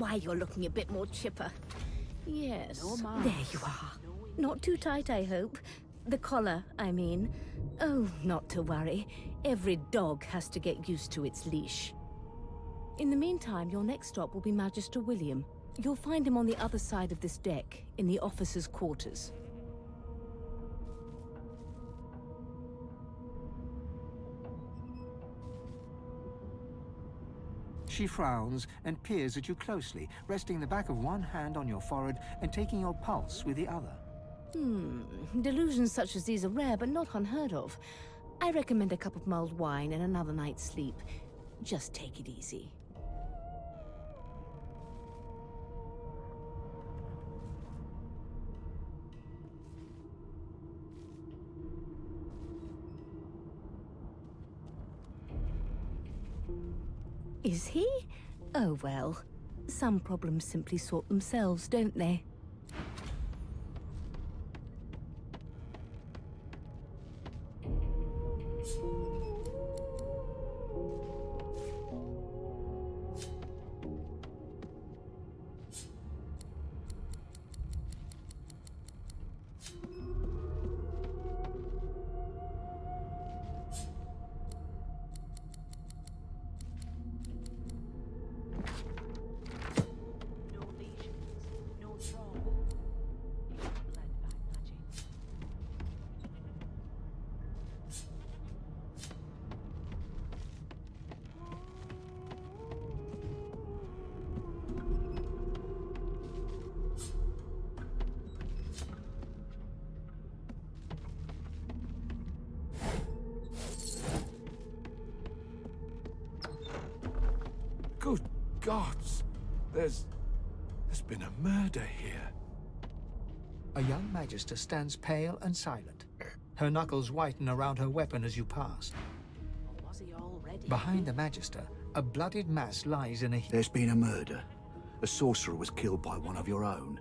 why you're looking a bit more chipper. Yes, No, Ma. there you are. Not too tight, I hope. The collar, I mean. Oh, not to worry. Every dog has to get used to its leash. In the meantime, your next stop will be Magister William. You'll find him on the other side of this deck, in the officers' quarters. She frowns and peers at you closely, resting the back of one hand on your forehead and taking your pulse with the other. Delusions such as these are rare, but not unheard of. I recommend a cup of mulled wine and another night's sleep. Just take it easy. Is he? Oh well. Some problems simply sort themselves, don't they? Good gods! There's been a murder here. A young magister stands pale and silent. Her knuckles whiten around her weapon as you pass. Or was he already? Behind the magister, a bloodied mass lies in a heap. There's been a murder. A sorcerer was killed by one of your own.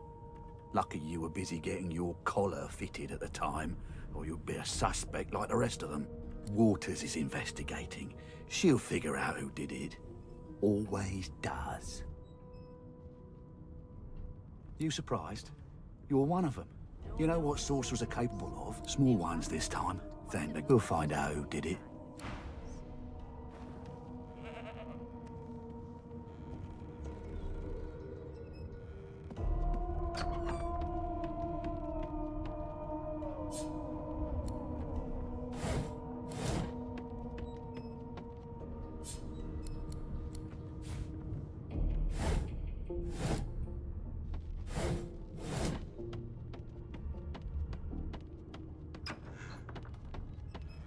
Lucky you were busy getting your collar fitted at the time, or you'd be a suspect like the rest of them. Waters is investigating. She'll figure out who did it. Always does. You surprised? You're one of them. You know what sorcerers are capable of? Small ones this time. Then we'll find out who did it.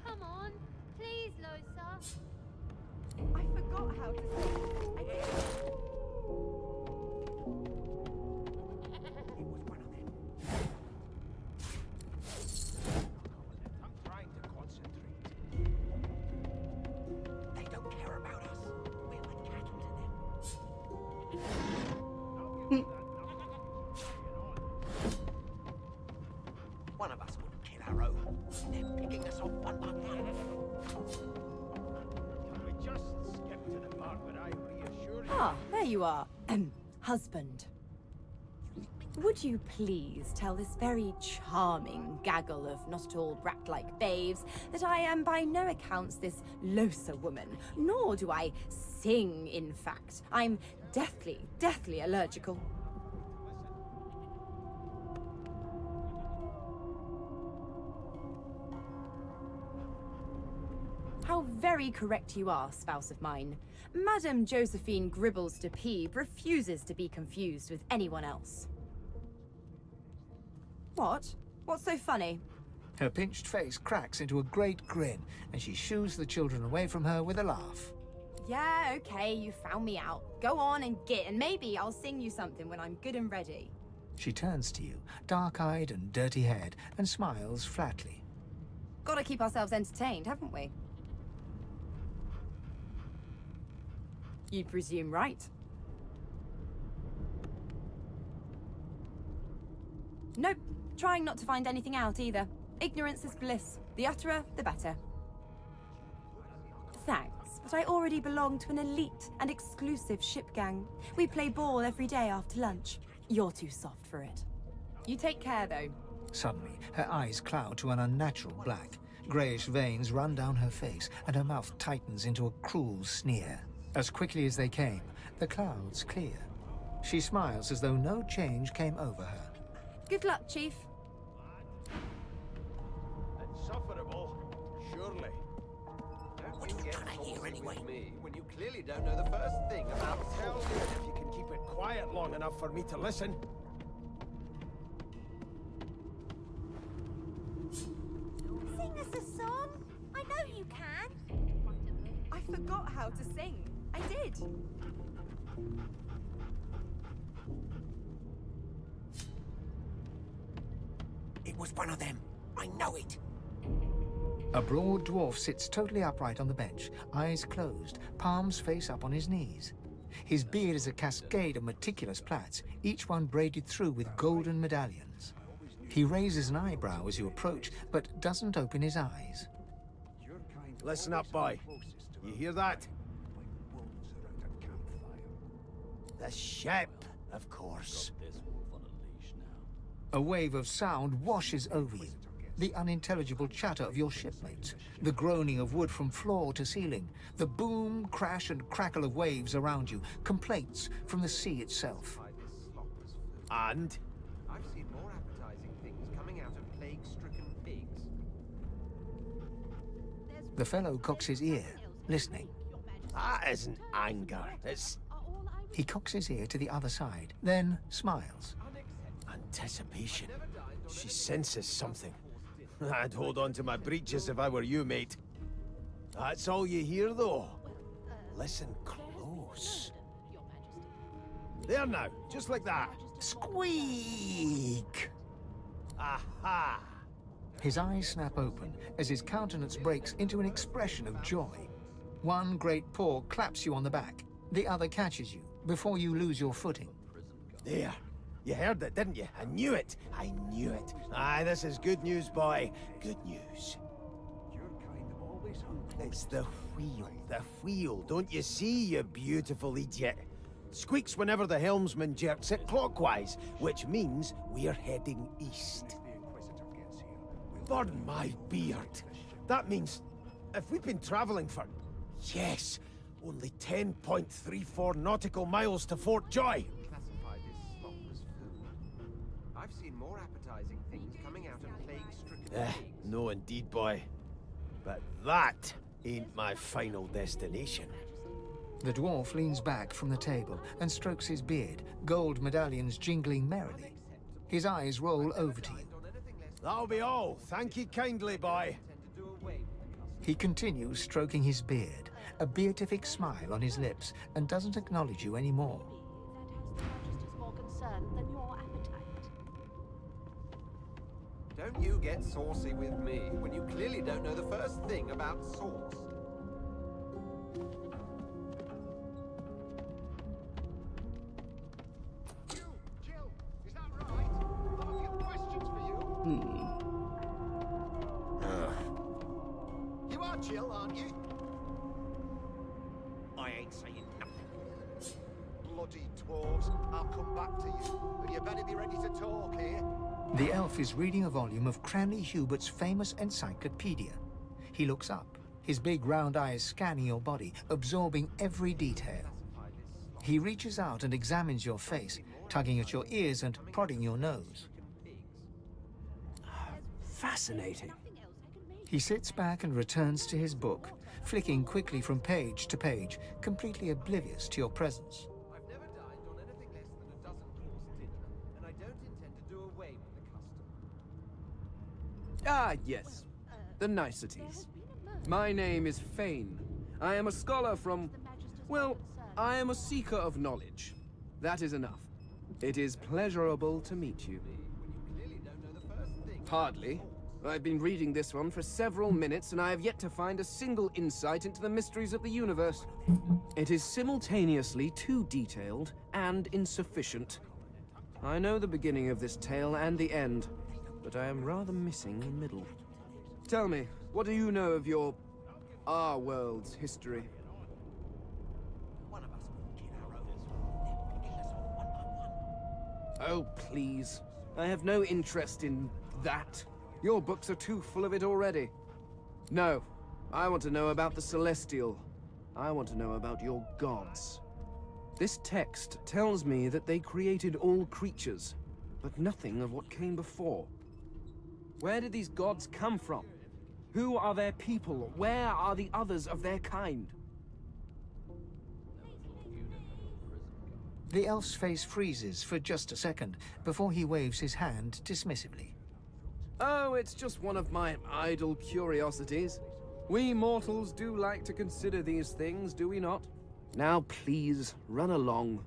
Come on, please, Losa. I forgot how to say it. It was one of them. I'm trying to concentrate. They don't care about us. We're like cattle to them. One of us wouldn't kill our own. They're picking us off one by one. We just skip to the part where I reassure you. Ah, there you are. Husband. Would you please tell this very charming gaggle of not at all brat-like babes that I am by no accounts this Losa woman, nor do I sing, in fact. I'm deathly allergical. How very correct you are, spouse of mine. Madame Josephine Gribbles de Peeb refuses to be confused with anyone else. What? What's so funny? Her pinched face cracks into a great grin, and she shoos the children away from her with a laugh. Yeah, okay, you found me out. Go on and git, and maybe I'll sing you something when I'm good and ready. She turns to you, dark-eyed and dirty-haired, and smiles flatly. Gotta keep ourselves entertained, haven't we? You presume right. Nope, trying not to find anything out either. Ignorance is bliss. The utterer, the better. Thanks, but I already belong to an elite and exclusive ship gang. We play ball every day after lunch. You're too soft for it. You take care, though. Suddenly, her eyes cloud to an unnatural black. Greyish veins run down her face, and her mouth tightens into a cruel sneer. As quickly as they came, the clouds clear. She smiles as though no change came over her. Good luck, Chief. Insufferable, surely. What are you trying to hear anyway? Me when you clearly don't know the first thing about Tell me if you can keep it quiet long enough for me to listen. Sing us a song. I know you can. I forgot how to sing. I did. It was one of them. I know it. A broad dwarf sits totally upright on the bench, eyes closed, palms face up on his knees. His beard is a cascade of meticulous plaits, each one braided through with golden medallions. He raises an eyebrow as you approach, but doesn't open his eyes. Listen up, boy. You hear that? The ship, of course. A wave of sound washes over you. The unintelligible chatter of your shipmates, the groaning of wood from floor to ceiling, the boom, crash and crackle of waves around you, complaints from the sea itself. And? I've seen more appetizing things coming out of plague-stricken pigs. The fellow cocks his ear, listening. That isn't anger. It's He cocks his ear to the other side, then smiles. anticipation. She senses something. I'd hold on to my breeches if I were you, mate. That's all you hear, though. Listen close. There now, just like that. Squeak! Aha! His eyes snap open as his countenance breaks into an expression of joy. One great paw claps you on the back. The other catches you before you lose your footing. There. You heard it, didn't you? I knew it. I knew it. Aye, this is good news, boy. Good news. It's the wheel. The wheel. Don't you see, you beautiful idiot? Squeaks whenever the helmsman jerks it clockwise, which means we're heading east. Burn my beard. That means if we've been traveling for, yes, only 10.34 nautical miles to Fort Joy. Classified as slopless food. I've seen more appetizing things coming out of plague-stricken pigs. No indeed, boy. But that ain't my final destination. The dwarf leans back from the table and strokes his beard, gold medallions jingling merrily. His eyes roll over to you. That'll be all. Thank you kindly, boy. He continues stroking his beard, a beatific smile on his lips, and doesn't acknowledge you anymore. That has the Majesty's more concern than your appetite. Don't you get saucy with me when you clearly don't know the first thing about sauce. Jill, is that right? I have a few questions for you. You are Jill, aren't you? I ain't saying nothing. Bloody dwarves, I'll come back to you. But you better be ready to talk here. The elf is reading a volume of Cranley Hubert's famous encyclopedia. He looks up, his big round eyes scanning your body, absorbing every detail. He reaches out and examines your face, tugging at your ears and prodding your nose. Fascinating. He sits back and returns to his book, flicking quickly from page to page, completely oblivious to your presence. I've never dined on anything less than a dozen-course dinner, and I don't intend to do away with the custom. Ah, yes. The niceties. My name is Fane. I am a scholar from... well, I am a seeker of knowledge. That is enough. It is pleasurable to meet you. Hardly. I've been reading this one for several minutes, and I have yet to find a single insight into the mysteries of the universe. It is simultaneously too detailed and insufficient. I know the beginning of this tale and the end, but I am rather missing the middle. Tell me, what do you know of our world's history? Oh, please. I have no interest in that. Your books are too full of it already. No, I want to know about the Celestial. I want to know about your gods. This text tells me that they created all creatures, but nothing of what came before. Where did these gods come from? Who are their people? Where are the others of their kind? The elf's face freezes for just a second before he waves his hand dismissively. Oh, it's just one of my idle curiosities. We mortals do like to consider these things, do we not? Now please, run along.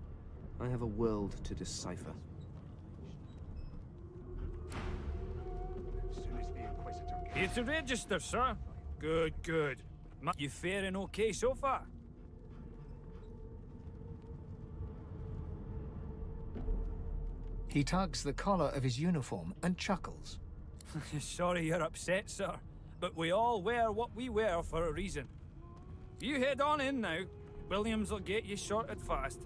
I have a world to decipher. Here to register, sir. Good, good. You faring okay so far? He tugs the collar of his uniform and chuckles. Sorry you're upset, sir, but we all wear what we wear for a reason. You head on in now. Williams will get you sorted fast.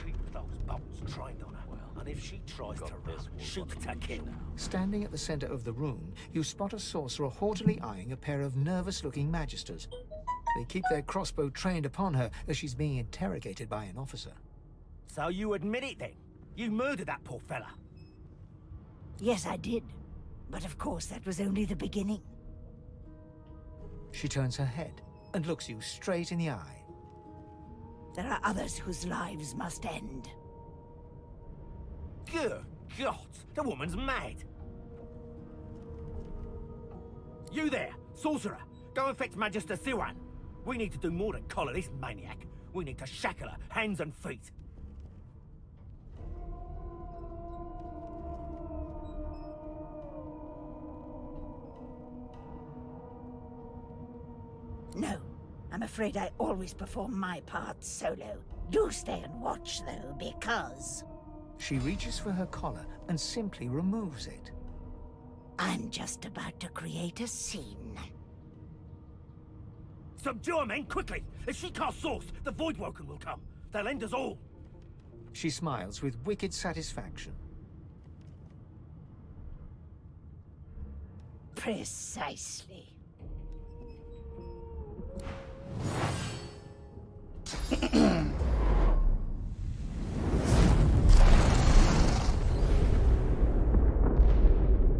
Keep those bolts trained on her, and if she tries to run, shoot to kill. Standing at the center of the room, you spot a sorcerer haughtily eyeing a pair of nervous-looking magisters. They keep their crossbow trained upon her as she's being interrogated by an officer. So you admit it then? You murdered that poor fella? Yes, I did. But of course, that was only the beginning. She turns her head and looks you straight in the eye. There are others whose lives must end. Good God, the woman's mad. You there, sorcerer, go and fetch Magister Siwan. We need to do more than collar this maniac. We need to shackle her, hands and feet. No, I'm afraid I always perform my part solo. Do stay and watch, though, because... She reaches for her collar and simply removes it. I'm just about to create a scene. Subdue her, men, quickly! If she casts Source, the Voidwoken will come. They'll end us all. She smiles with wicked satisfaction. Precisely.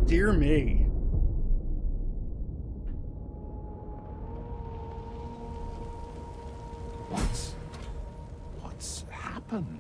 Dear me. What's happened?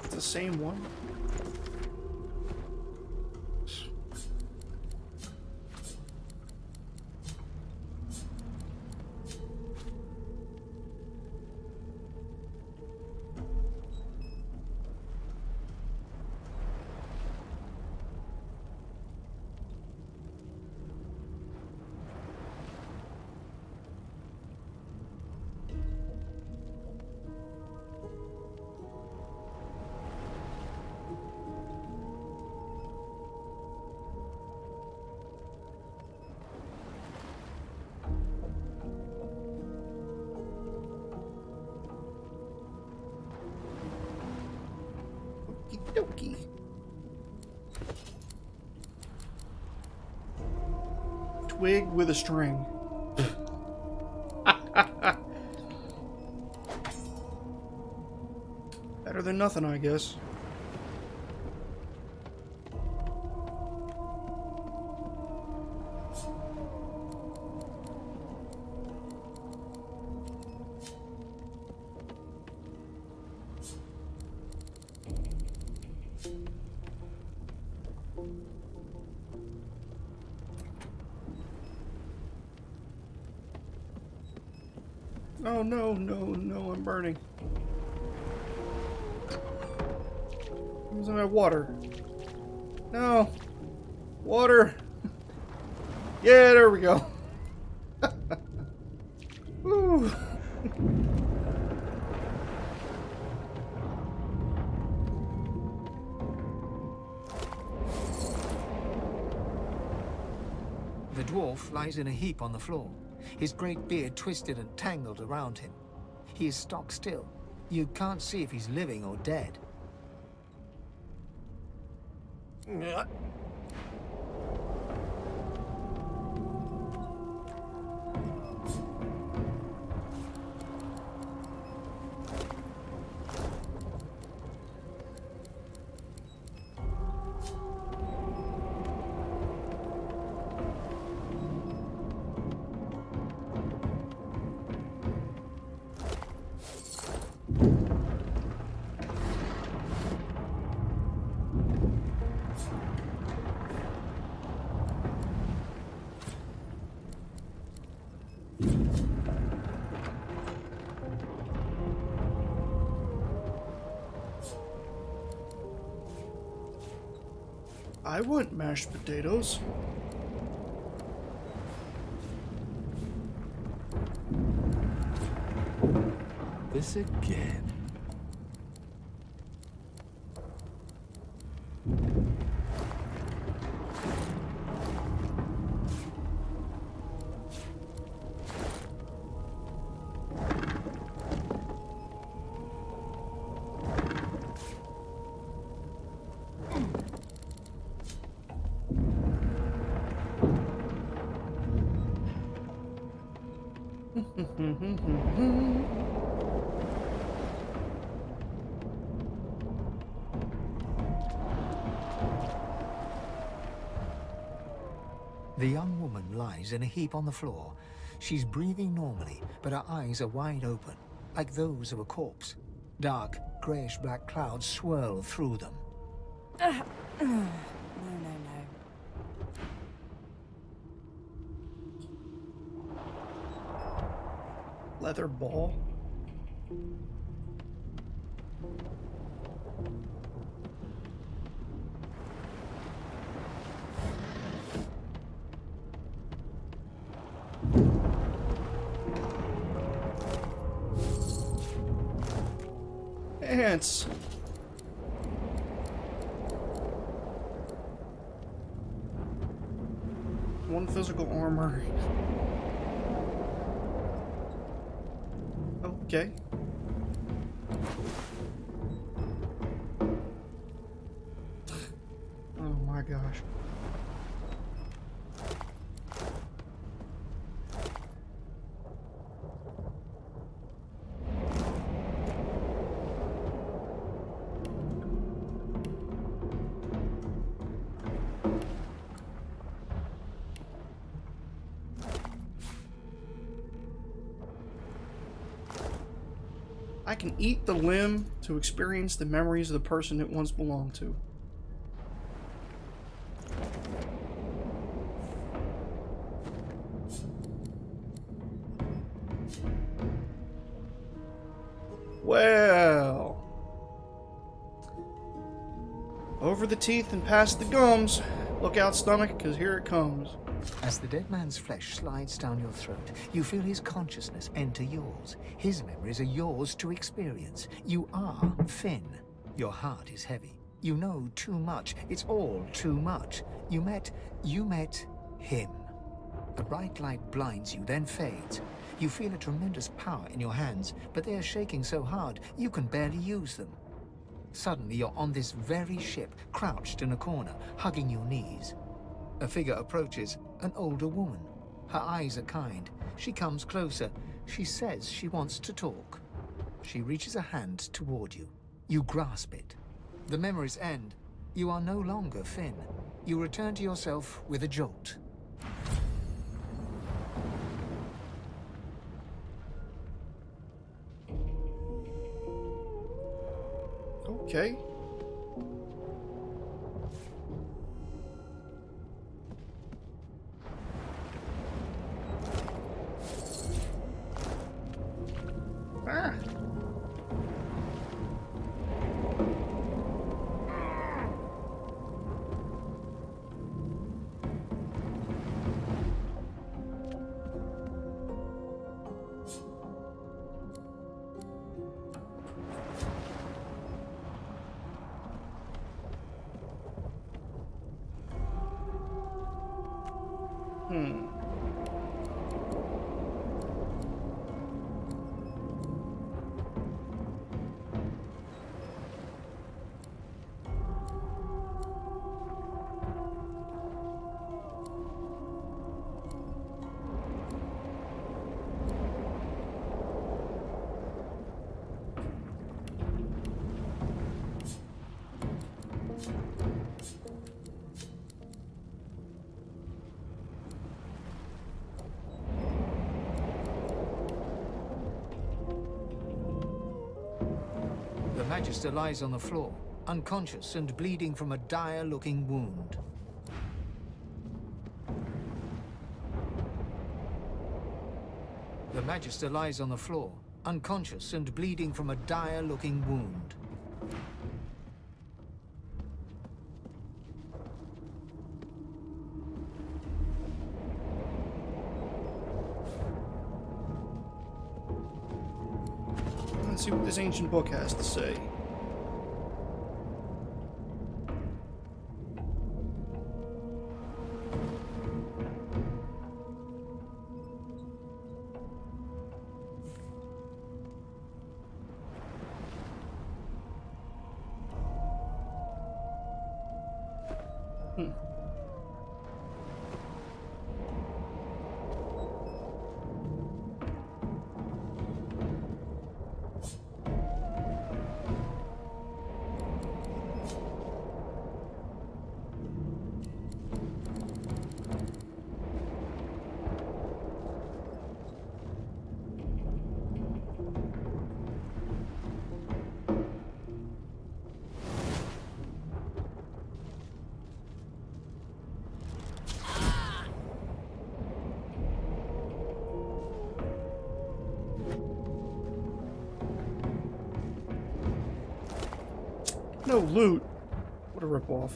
The same one? dokie. Twig with a string. Better than nothing, I guess. Oh no, no, I'm burning. Where's my water? No. Water. Yeah, there we go. Woo. The dwarf lies in a heap on the floor, his great beard twisted and tangled around him. He is stock still. You can't see if he's living or dead. I want mashed potatoes. This again. The young woman lies in a heap on the floor. She's breathing normally, but her eyes are wide open, like those of a corpse. Dark, greyish-black clouds swirl through them. No. Leather ball. Ants. One physical armor. Okay. Oh my gosh. I can eat the limb to experience the memories of the person it once belonged to. Well, over the teeth and past the gums. Look out, stomach, because here it comes. As the dead man's flesh slides down your throat, you feel his consciousness enter yours. His memories are yours to experience. You are Finn. Your heart is heavy. You know too much. It's all too much. You met him. A bright light blinds you, then fades. You feel a tremendous power in your hands, but they are shaking so hard you can barely use them. Suddenly you're on this very ship, crouched in a corner, hugging your knees. A figure approaches, an older woman. Her eyes are kind. She comes closer. She says she wants to talk. She reaches a hand toward you. You grasp it. The memories end. You are no longer Finn. You return to yourself with a jolt. Okay. Ah. The Magister lies on the floor, unconscious and bleeding from a dire-looking wound. The Magister lies on the floor, unconscious and bleeding from a dire-looking wound. Let's see what this ancient book has to say. No loot. What a ripoff.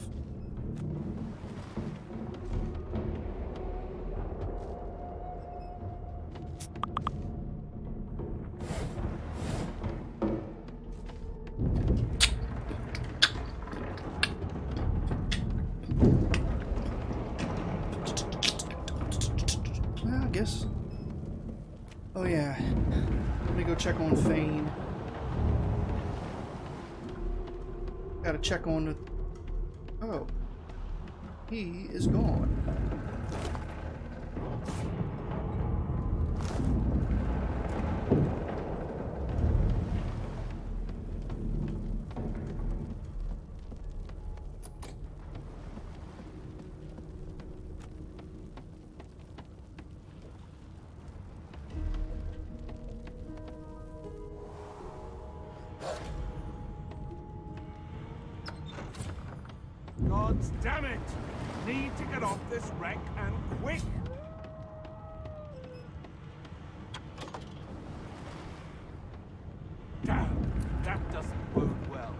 Well, I guess. Oh yeah. Let me go check on Fane. Gotta check on the... Oh. He is gone. God damn it! Need to get off this wreck and quick! Damn, that doesn't bode well.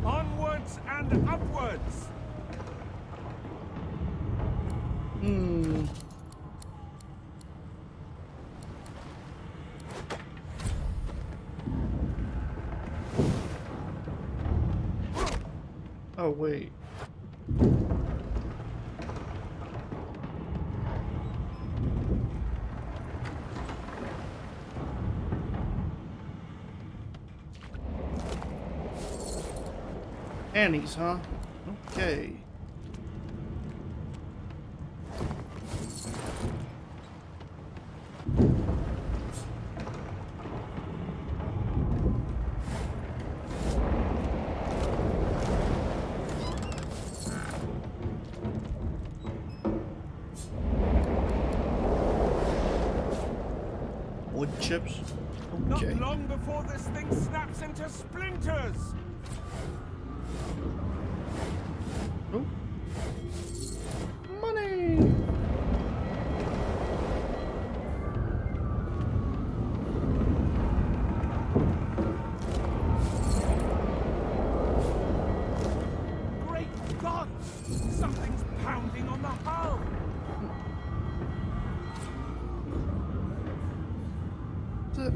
Onwards and upwards! Oh, wait. Annie's, huh? Okay. Wood chips. Okay. Not long before this thing snaps into splinters! Oh. Money! Great God! Something's pounding on the hull! The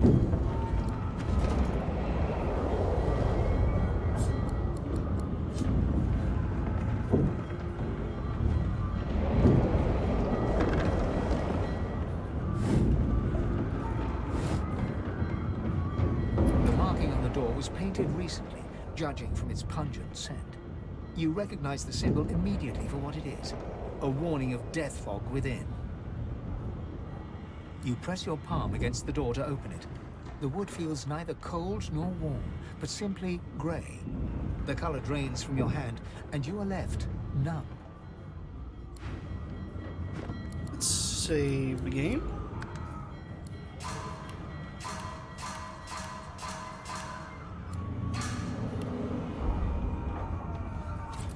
marking on the door was painted recently, judging from its pungent scent. You recognize the symbol immediately for what it is, a warning of death fog within. You press your palm against the door to open it. The wood feels neither cold nor warm, but simply grey. The color drains from your hand, and you are left numb. Let's save the game.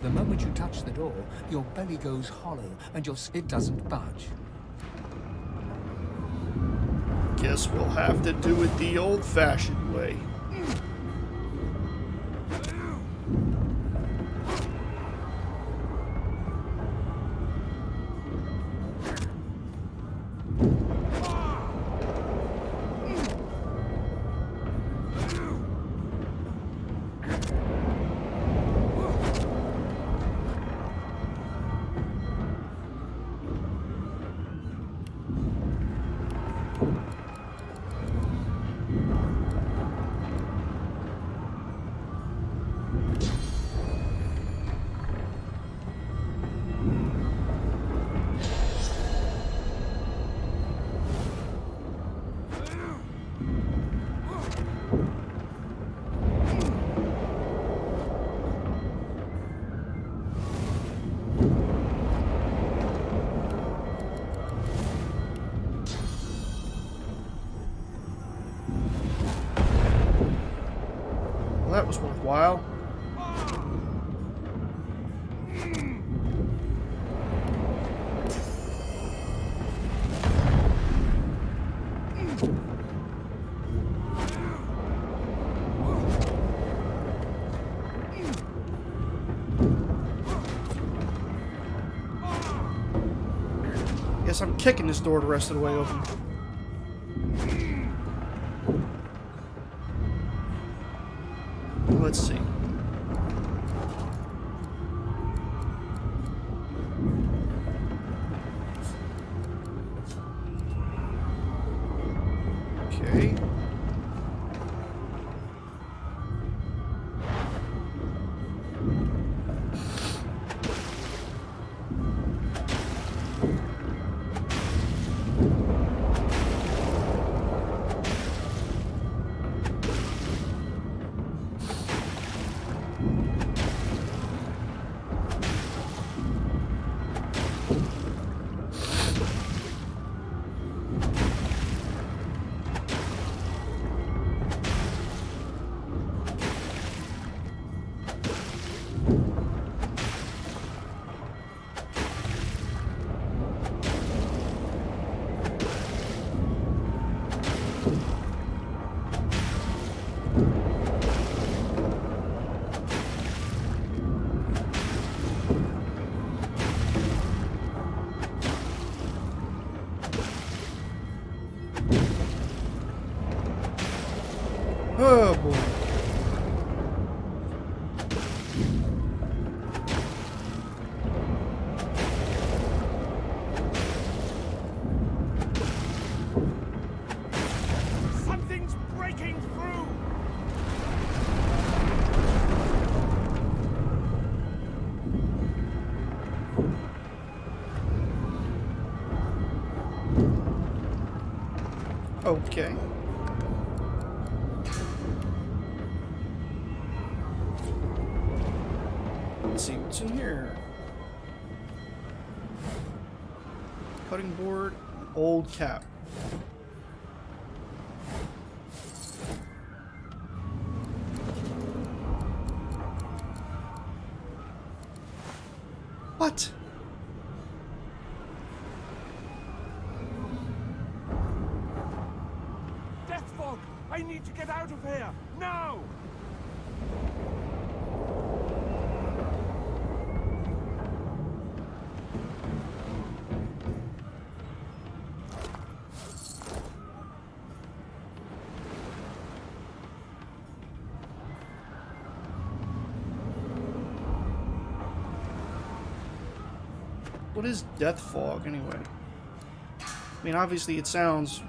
The moment you touch the door, your belly goes hollow, and it doesn't budge. Guess we'll have to do it the old-fashioned way. Well, that was worthwhile. Guess I'm kicking this door the rest of the way open. Let's see. Okay. Okay. Let's see what's in here. Cutting board, old cap. What? Death fog! I need to get out of here! Now! What is death fog, anyway? I mean, obviously it sounds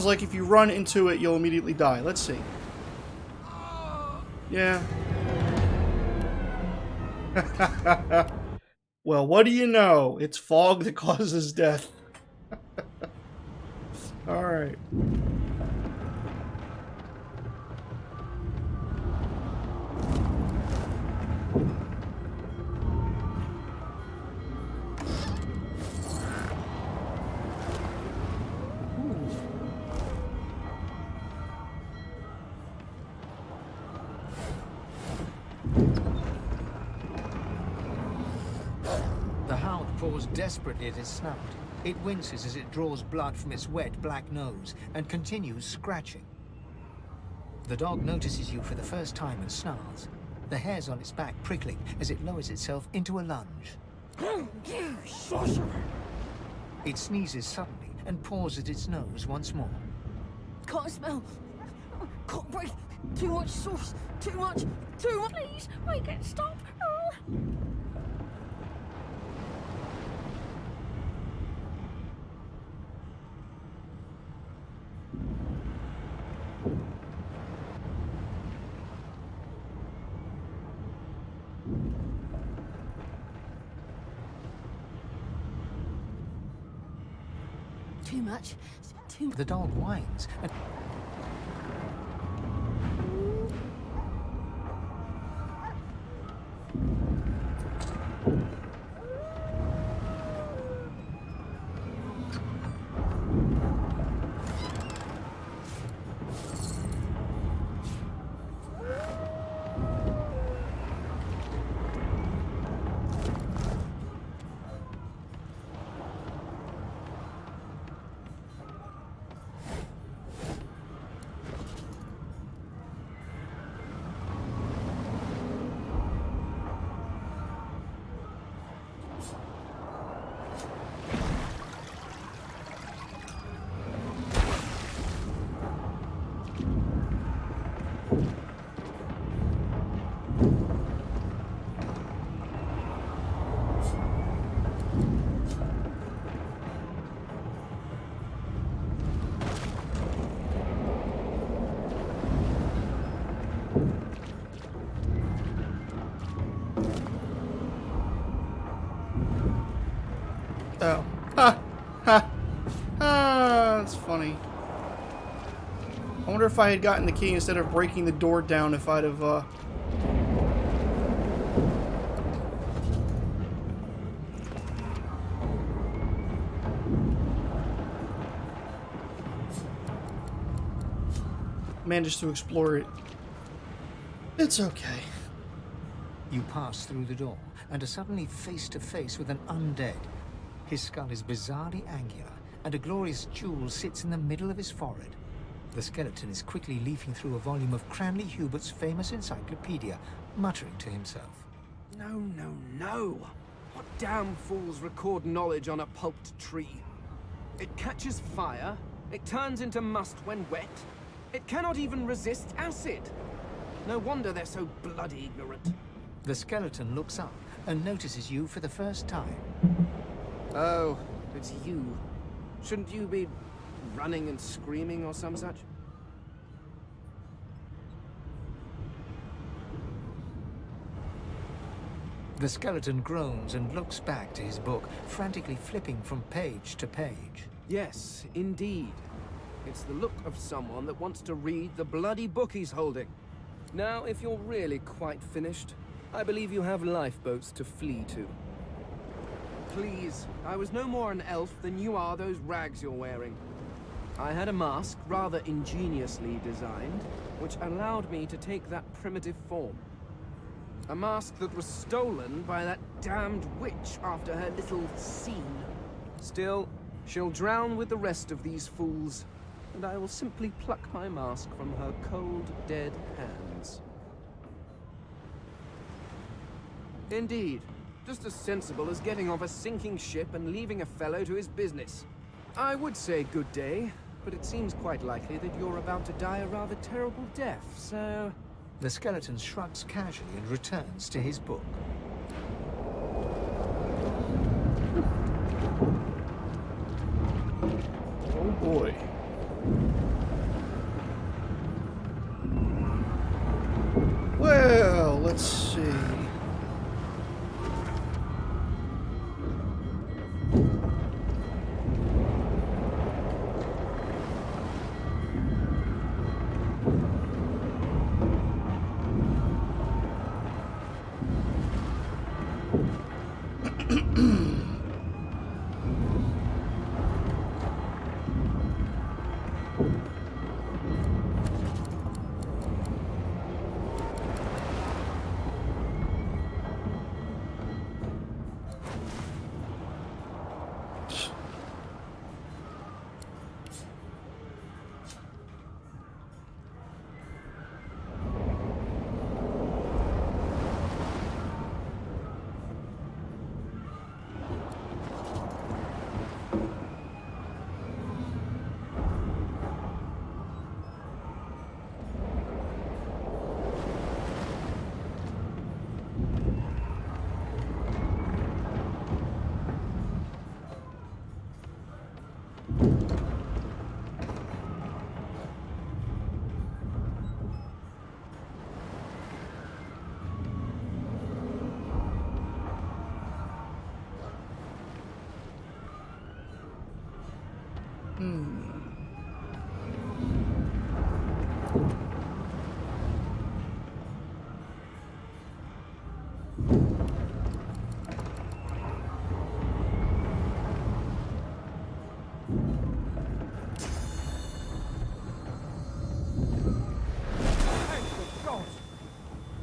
like if you run into it, you'll immediately die. Let's see. Yeah. Well, what do you know? It's fog that causes death. Alright. The hound paws desperately at his snout. It winces as it draws blood from its wet black nose and continues scratching. The dog notices you for the first time and snarls, the hairs on its back prickling as it lowers itself into a lunge. You sorcerer! It sneezes suddenly and paws at its nose once more. Can't smell. Can't breathe. Too much sauce. Too much. Please, make it stop. Too much. The dog whines and oh. Ha! Ha! Ah, that's funny. I wonder if I had gotten the key instead of breaking the door down, if I'd have, managed to explore it. It's okay. you pass through the door and are suddenly face to face with an undead. His skull is bizarrely angular, and a glorious jewel sits in the middle of his forehead. The skeleton is quickly leafing through a volume of Cranley Hubert's famous encyclopedia, muttering to himself. No, no, no. What damn fools record knowledge on a pulped tree? It catches fire, it turns into must when wet, it cannot even resist acid. No wonder they're so bloody ignorant. The skeleton looks up and notices you for the first time. Oh, it's you. Shouldn't you be running and screaming or some such? The skeleton groans and looks back to his book, frantically flipping from page to page. Yes, indeed. It's the look of someone that wants to read the bloody book he's holding. Now, if you're really quite finished, I believe you have lifeboats to flee to. Please, I was no more an elf than you are those rags you're wearing. I had a mask, rather ingeniously designed, which allowed me to take that primitive form. A mask that was stolen by that damned witch after her little scene. Still, she'll drown with the rest of these fools, and I will simply pluck my mask from her cold, dead hands. Indeed, just as sensible as getting off a sinking ship and leaving a fellow to his business. I would say good day, but it seems quite likely that you're about to die a rather terrible death, so... The skeleton shrugs casually and returns to his book. Oh boy. Well, let's see.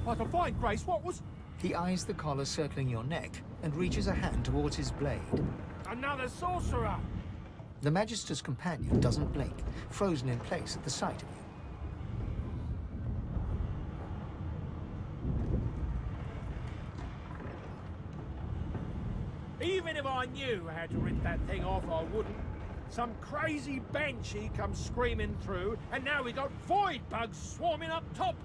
Like a fine, Grace, what was... He eyes the collar circling your neck and reaches a hand towards his blade. Another sorcerer! The Magister's companion doesn't blink, frozen in place at the sight of you. Even if I knew how to rip that thing off, I wouldn't. Some crazy banshee comes screaming through, and now we got void bugs swarming up top.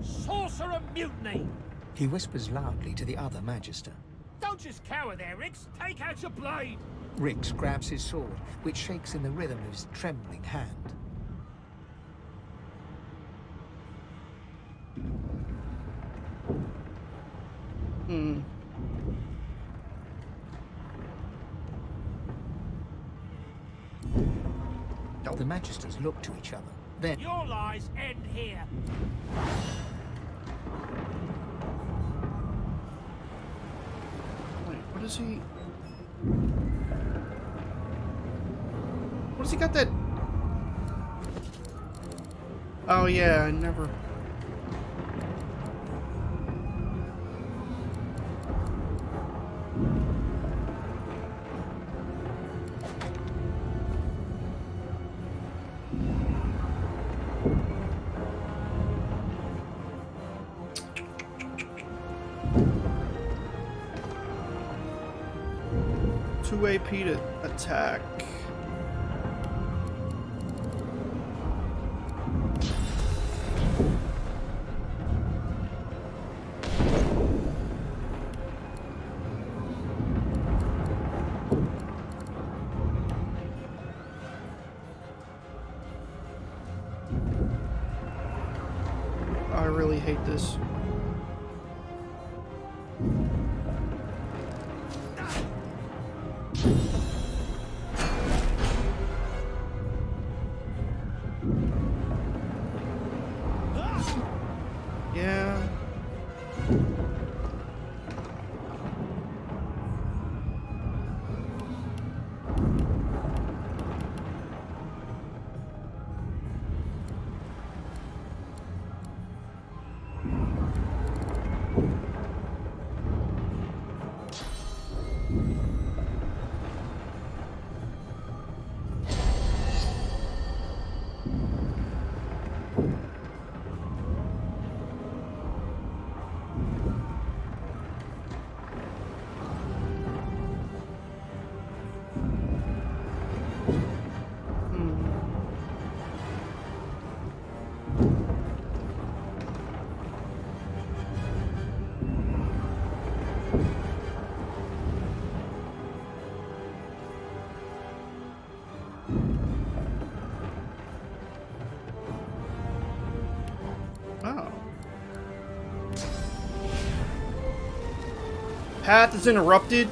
Sorcerer mutiny! He whispers loudly to the other Magister. Don't just cower there, Rix. Take out your blade. Rix grabs his sword, which shakes in the rhythm of his trembling hand. The Magisters look to each other. Then... Your lies end here. Wait, what is he... What has he got that... Oh yeah, I never... AP to attack. I really hate this. path is interrupted.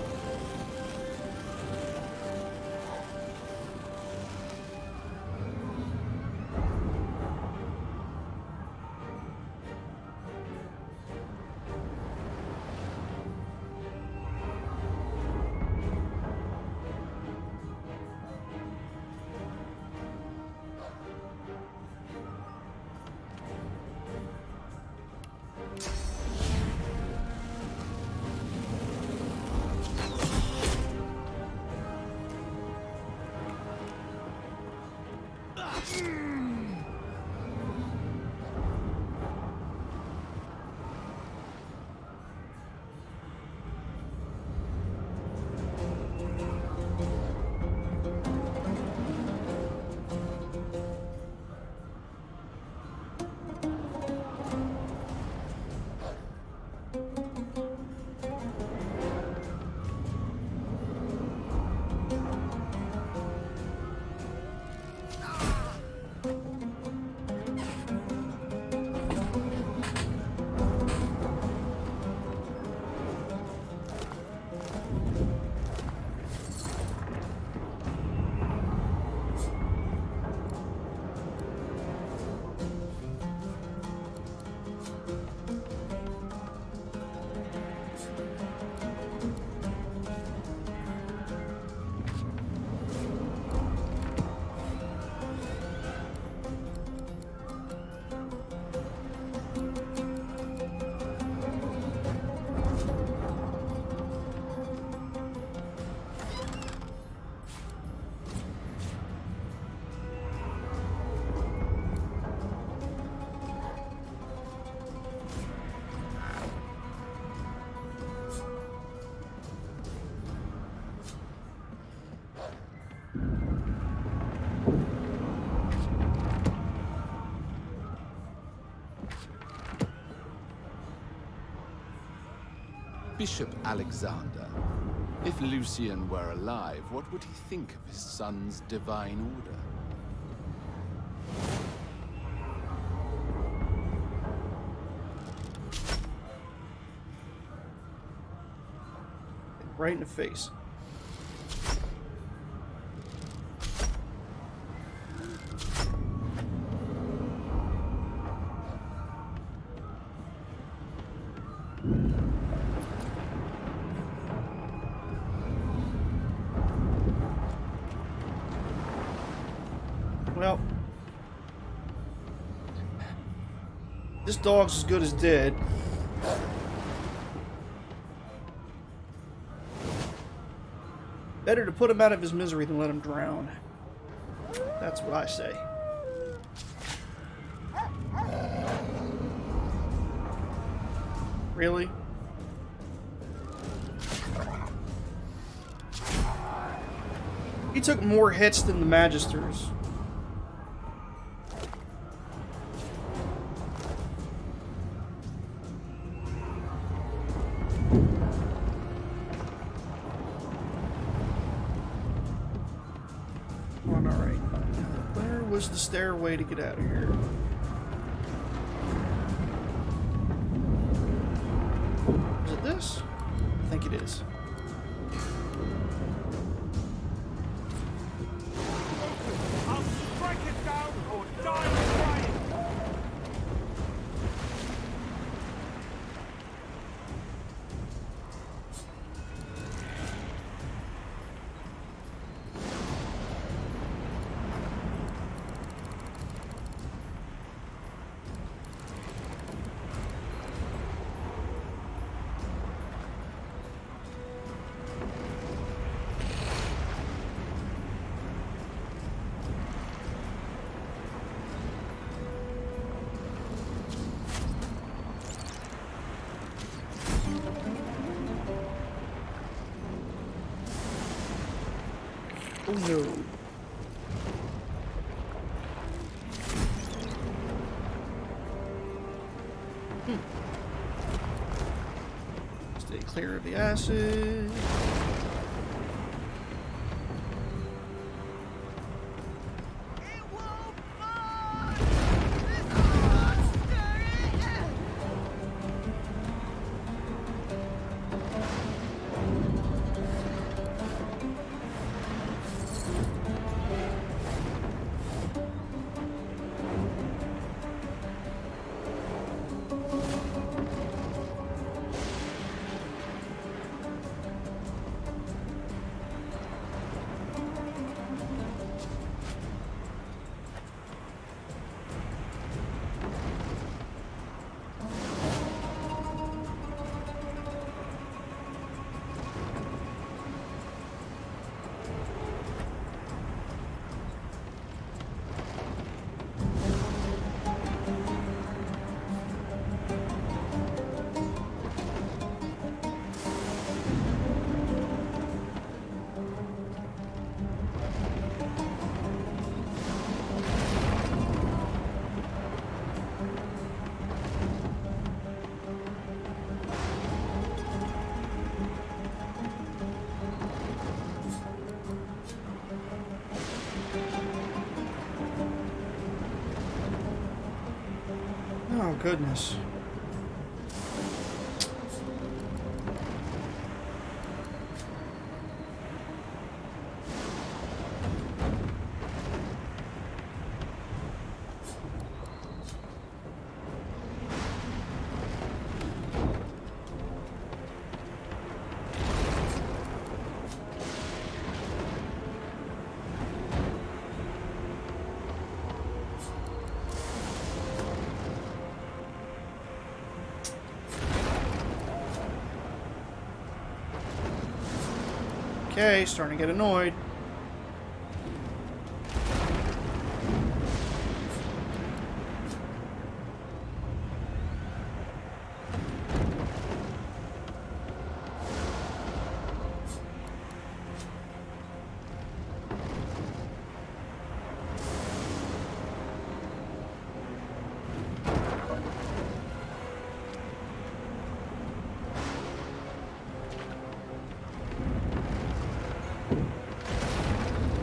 Bishop Alexander. If Lucian were alive, what would he think of his son's divine order? Right in the face. Well, this dog's as good as dead. Better to put him out of his misery than let him drown. That's what I say. Really? He took more hits than the Magisters. Alright. Where was the stairway to get out of here? Is it this? I think it is. I'll strike it down or die trying. Oh no. Stay clear of the acid. Oh, goodness. Okay, starting to get annoyed.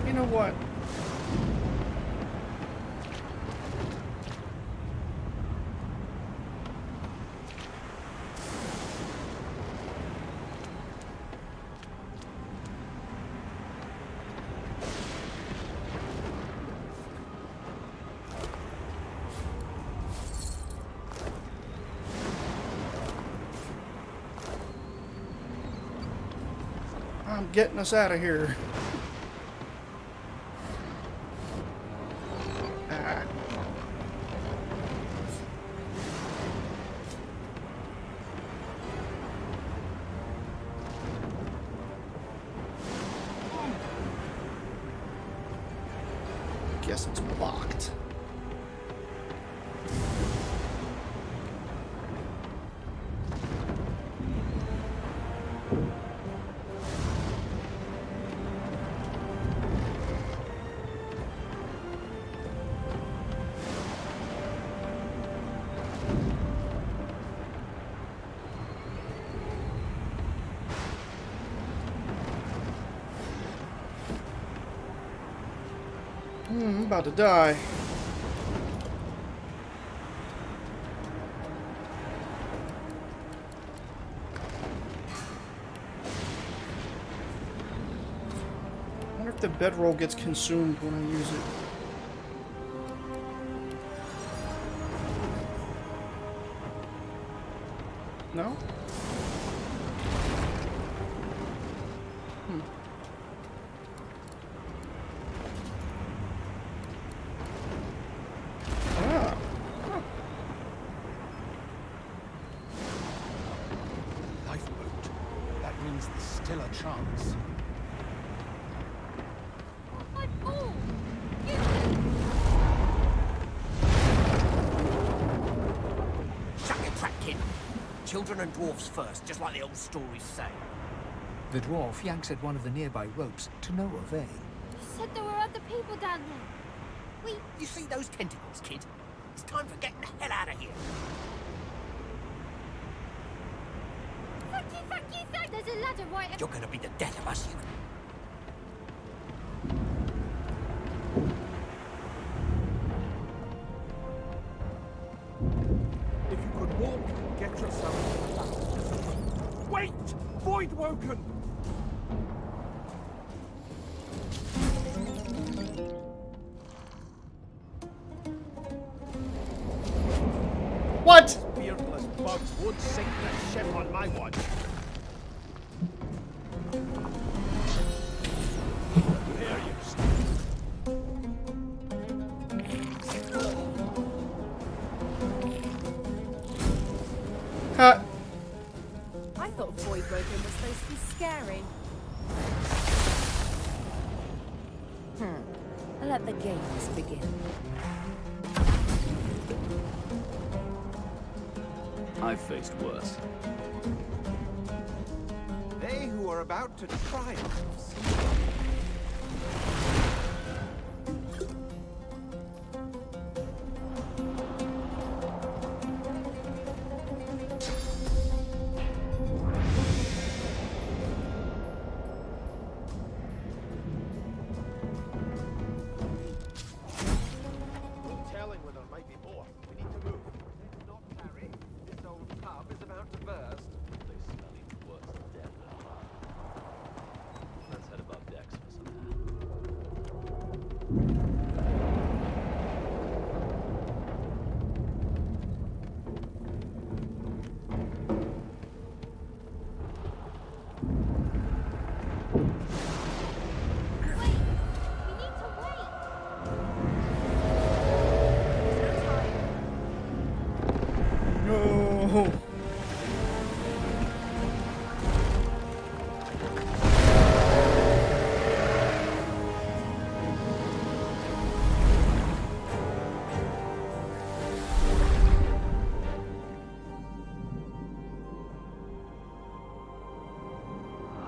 You know what? I'm getting us out of here. Guess it's blocked. I'm about to die. I wonder if the bedroll gets consumed when I use it. No? Lifeboat. That means there's still a chance. My ball! Shut your trap, kid. Children and dwarfs first, just like the old stories say. The dwarf yanks at one of the nearby ropes to no avail. You said there were other people down there. Wait, you see those tentacles, kid? It's time for getting the hell out of here. Thank you, thank you, thank you. There's a ladder right at... You're gonna be the death of us, you. If you could walk, get yourself to the ladder. Wait! Void Woken! What? Beardless bugs would sink the ship on my watch. There you stand. Cut. I thought Void Woken was supposed to be scary. Let the games begin. I've faced worse. They who are about to triumph. No telling where there might be more. We need to move. Not No.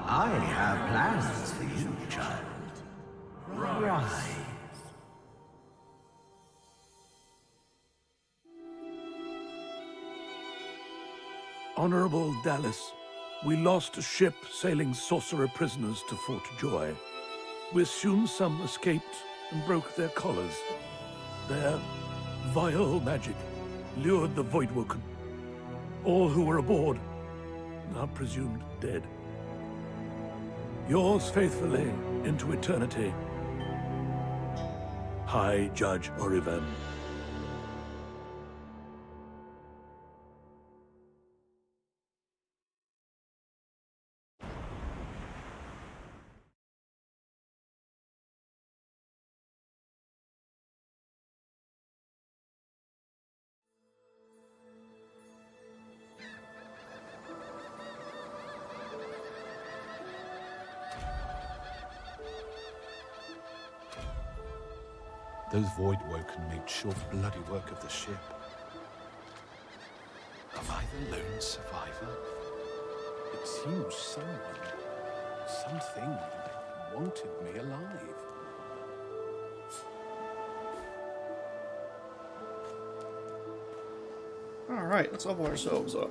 I have plans for you, child. Rise. Honorable Dallas, we lost a ship sailing sorcerer prisoners to Fort Joy. We assume some escaped and broke their collars. Their vile magic lured the Voidwoken. All who were aboard are presumed dead. Yours faithfully into eternity, High Judge Oriven. Those Voidwoken made short bloody work of the ship. Am I the lone survivor? It seems something wanted me alive. Alright, let's level ourselves up.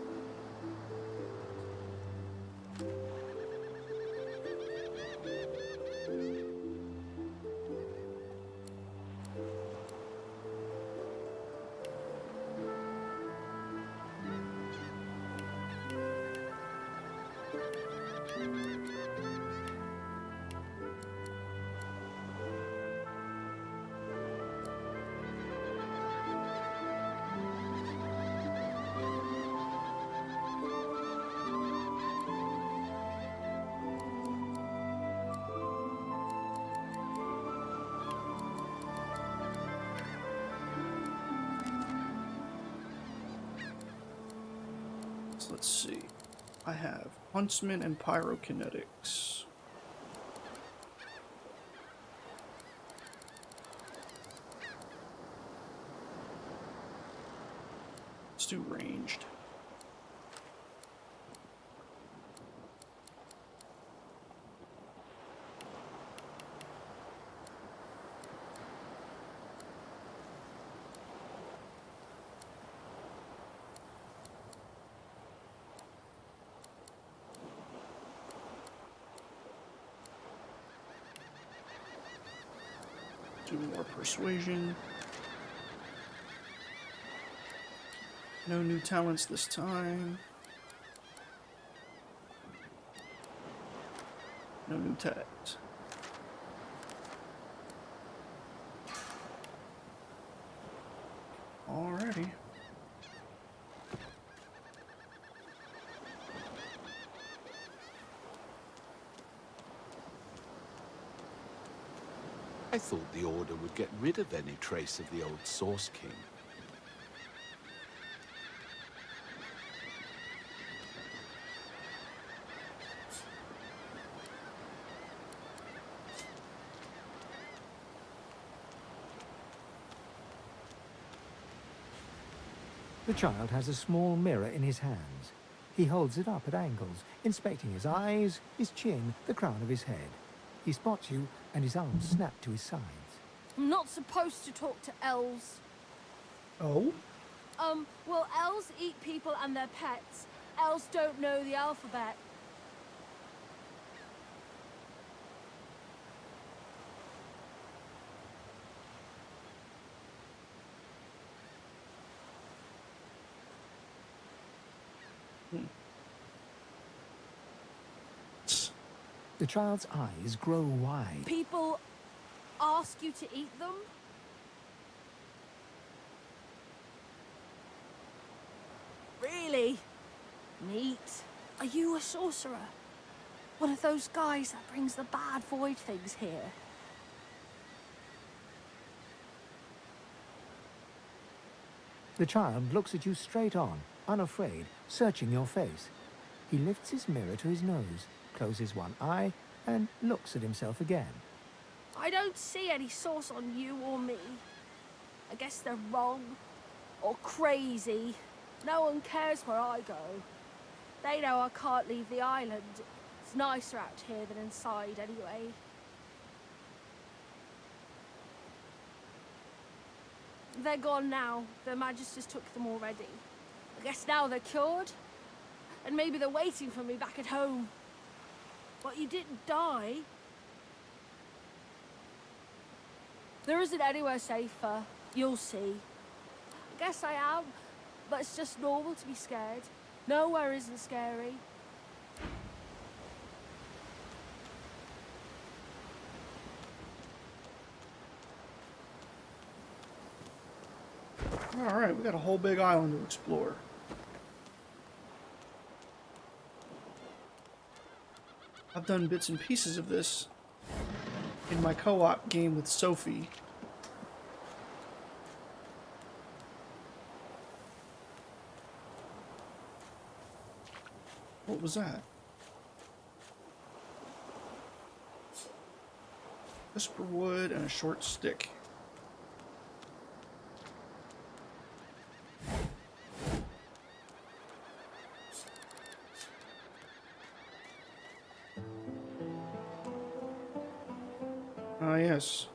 So let's see. I have Huntsman and Pyrokinetics. Let's do ranged. Do more persuasion. No new talents this time. No new tags. Alrighty. I thought the Order would get rid of any trace of the old Source King. The child has a small mirror in his hands. He holds it up at angles, inspecting his eyes, his chin, the crown of his head. He spots you, and his arms snap to his sides. I'm not supposed to talk to elves. Oh? Well, elves eat people and their pets. Elves don't know the alphabet. The child's eyes grow wide. People ask you to eat them? Really? Neat. Are you a sorcerer? One of those guys that brings the bad void things here? The child looks at you straight on, unafraid, searching your face. He lifts his mirror to his nose, closes one eye, and looks at himself again. I don't see any source on you or me. I guess they're wrong. Or crazy. No one cares where I go. They know I can't leave the island. It's nicer out here than inside anyway. They're gone now. Their Magisters took them already. I guess now they're cured. And maybe they're waiting for me back at home. But you didn't die. There isn't anywhere safer. You'll see. I guess I am. But it's just normal to be scared. Nowhere isn't scary. Alright, we got a whole big island to explore. I've done bits and pieces of this in my co-op game with Sophie. What was that? Whisper wood and a short stick. Ah, yes.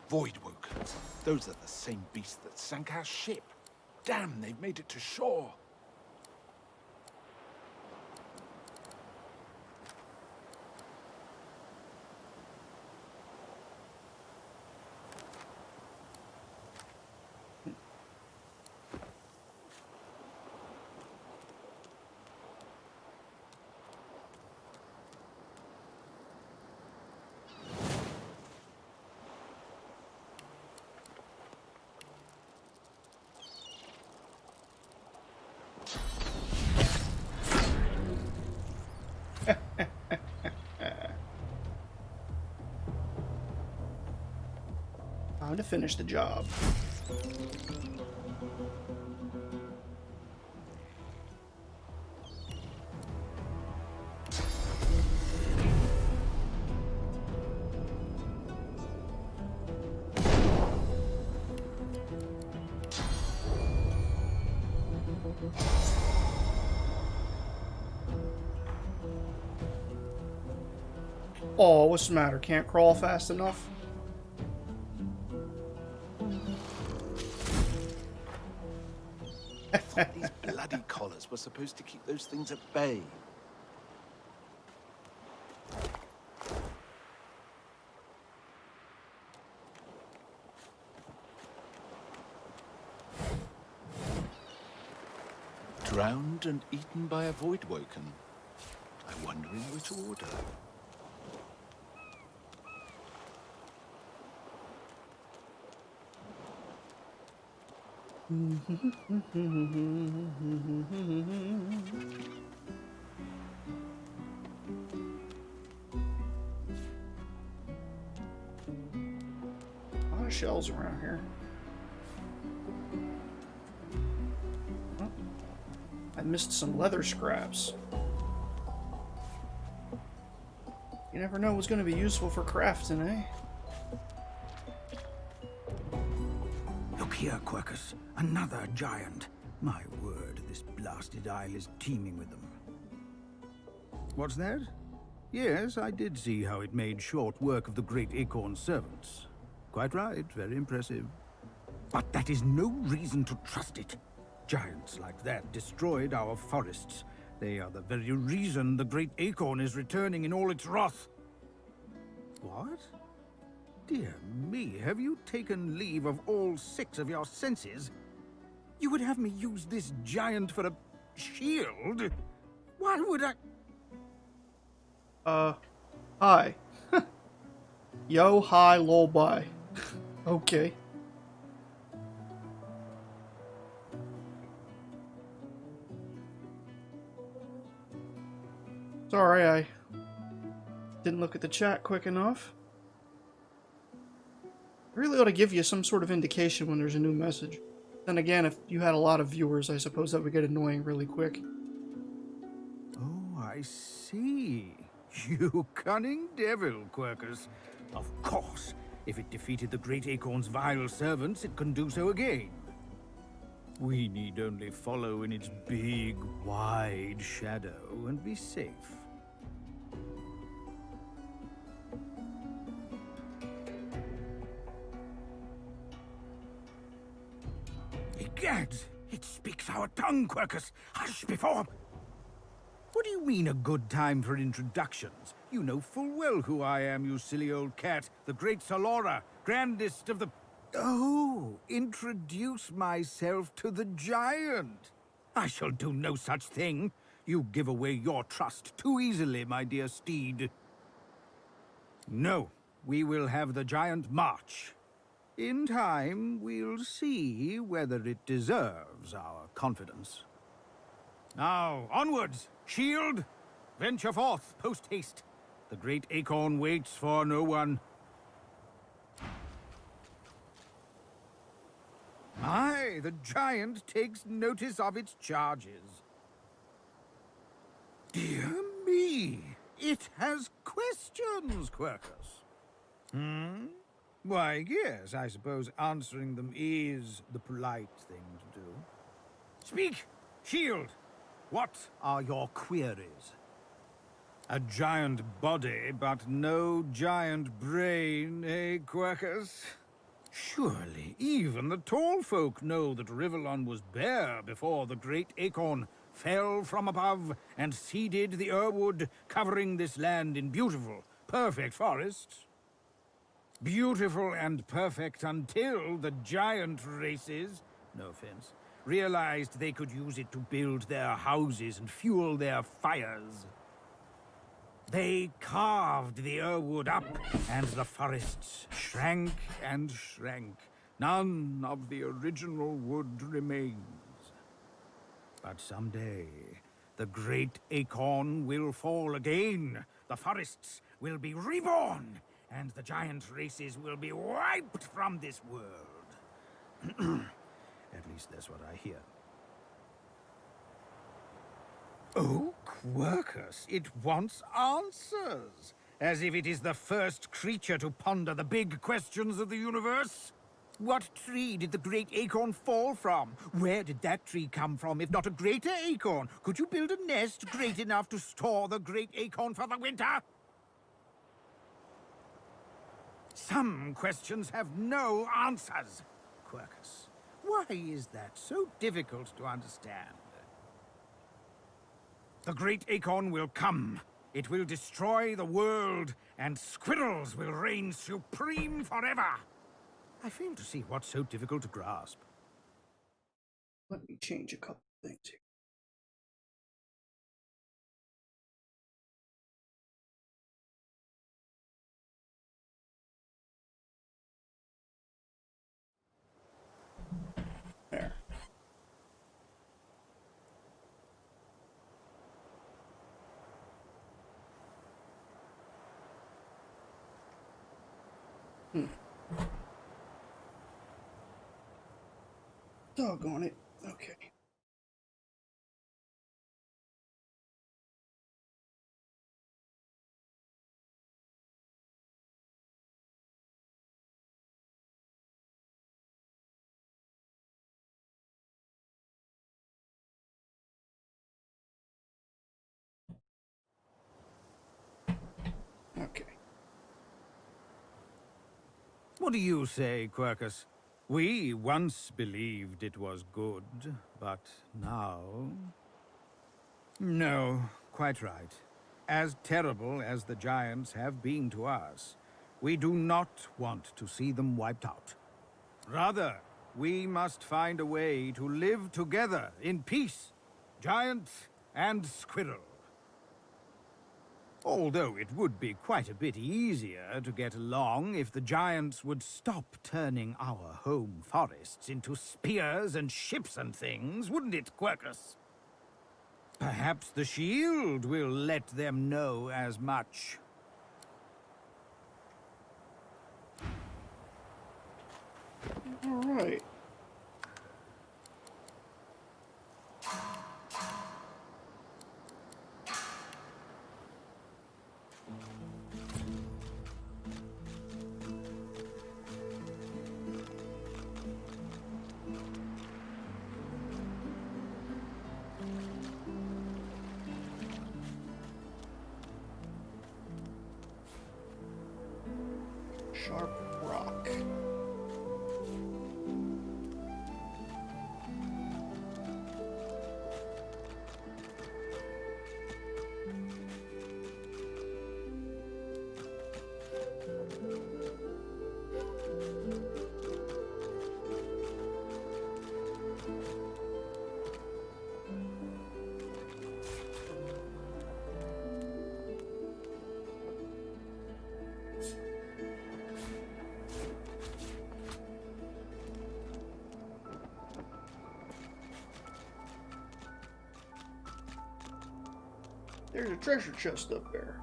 Voidwokers. Those are the same beasts that sank our ship. Damn, they've made it to shore. Time to finish the job. Oh, what's the matter? Can't crawl fast enough? I thought these bloody collars were supposed to keep those things at bay. Drowned and eaten by a Voidwoken. I wonder in which order. A lot of shells around here. Oh, I missed some leather scraps. You never know what's going to be useful for crafting, eh? Look here, Quercus. Another giant. My word, this blasted isle is teeming with them. What's that? Yes, I did see how it made short work of the great Acorn servants. Quite right, very impressive. But that is no reason to trust it. Giants like that destroyed our forests. They are the very reason the great Acorn is returning in all its wrath. What? Dear me, have you taken leave of all 6 of your senses? You would have me use this giant for a shield? Why would I... Hi. Yo, hi, lol, bye. Okay. Sorry, I didn't look at the chat quick enough. Really ought to give you some sort of indication when there's a new message. Then again, if you had a lot of viewers, I suppose that would get annoying really quick. Oh, I see. You cunning devil, Quercus. Of course, if it defeated the Great Acorn's vile servants, it can do so again. We need only follow in its big, wide shadow and be safe. Egad! It speaks our tongue, Quercus! Hush before... What do you mean, a good time for introductions? You know full well who I am, you silly old cat. The great Solora, grandest of the... Oh, introduce myself to the giant. I shall do no such thing. You give away your trust too easily, my dear steed. No, we will have the giant march. In time, we'll see whether it deserves our confidence. Now, onwards! Shield! Venture forth, post-haste. The great acorn waits for no one. Aye, the giant takes notice of its charges. Dear me! It has questions, Quercus. Hmm? Why, yes, I suppose answering them is the polite thing to do. Speak, Shield! What are your queries? A giant body, but no giant brain, eh, Quercus? Surely even the tall folk know that Rivellon was bare before the great acorn fell from above and seeded the Urwood, covering this land in beautiful, perfect forests. Beautiful and perfect until the giant races, no offense, realized they could use it to build their houses and fuel their fires. They carved the Urwood up, and the forests shrank and shrank. None of the original wood remains. But someday, the great acorn will fall again. The forests will be reborn, and the giant races will be wiped from this world. At least that's what I hear. Oh, Quercus, it wants answers. As if it is the first creature to ponder the big questions of the universe. What tree did the great acorn fall from? Where did that tree come from, if not a greater acorn? Could you build a nest great enough to store the great acorn for the winter? Some questions have no answers, Quercus. Why is that so difficult to understand? The great acorn will come. It will destroy the world, and squirrels will reign supreme forever. I fail to see what's so difficult to grasp. Let me change a couple things here. There. Doggone it. Okay. Okay. What do you say, Quercus? We once believed it was good, but now... No, quite right. As terrible as the giants have been to us, We do not want to see them wiped out. Rather, we must find a way to live together in peace, giant and squirrel. Although it would be quite a bit easier to get along if the giants would stop turning our home forests into spears and ships and things, wouldn't it, Quercus? Perhaps the shield will let them know as much. All right. Sharp rock. There's a treasure chest up there.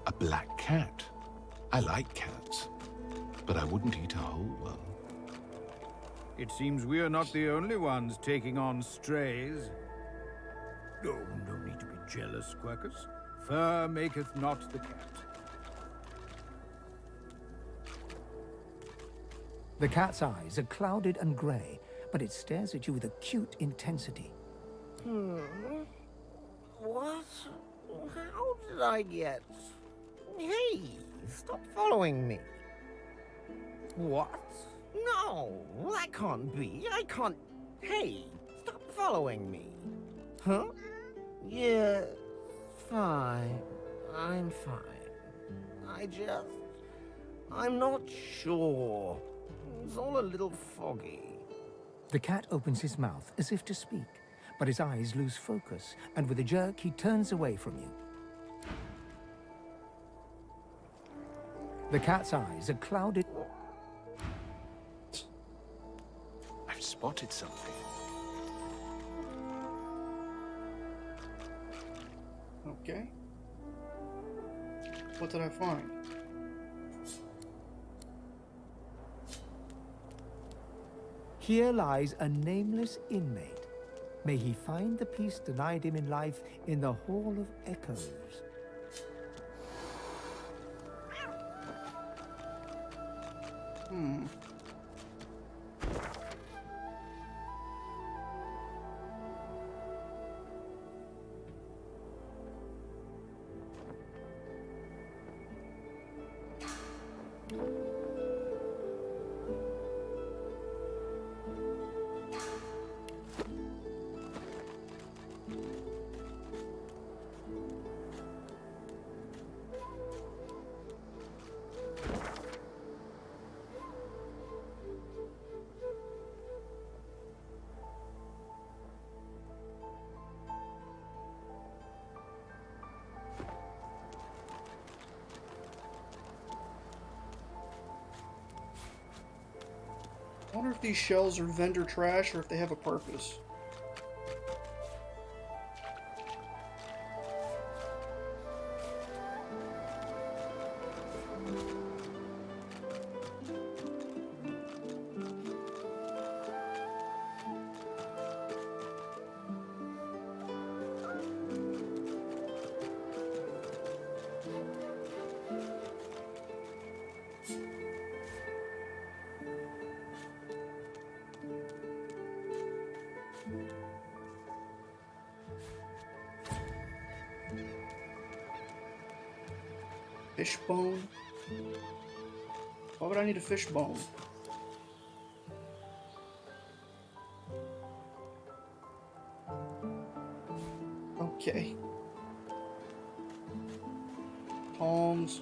A black cat. I like cats, but I wouldn't eat a whole one. It seems we are not the only ones taking on strays. Oh, no need to be jealous, Quercus. Fur maketh not the cat. The cat's eyes are clouded and grey, but it stares at you with acute intensity. What? How did I get... Hey, stop following me. What? No, that can't be. I can't... Hey, stop following me. Huh? Yeah, fine. I'm fine. I'm not sure. It's all a little foggy. The cat opens his mouth as if to speak, but his eyes lose focus, and with a jerk he turns away from you. The cat's eyes are clouded. I've spotted something. Okay. What did I find? Here lies a nameless inmate. May he find the peace denied him in life in the Hall of Echoes. I wonder if these shells are vendor trash or if they have a purpose. Fishbone? Why would I need a fishbone? Okay. Palms.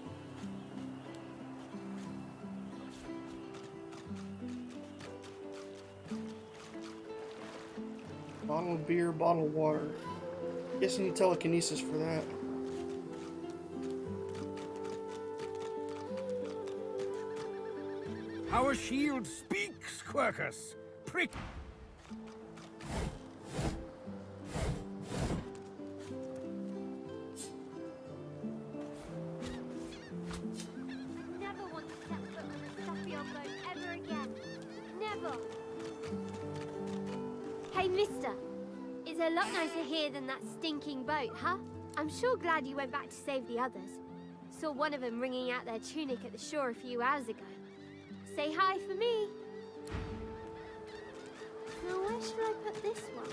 Bottle of beer, bottle of water. Guess you need telekinesis for that. Our shield speaks, Quercus. Prick. Never want to step foot on a Sophie boat ever again. Never. Hey, mister. It's a lot nicer here than that stinking boat, huh? I'm sure glad you went back to save the others. Saw one of them wringing out their tunic at the shore a few hours ago. Say hi for me. Now where should I put this one?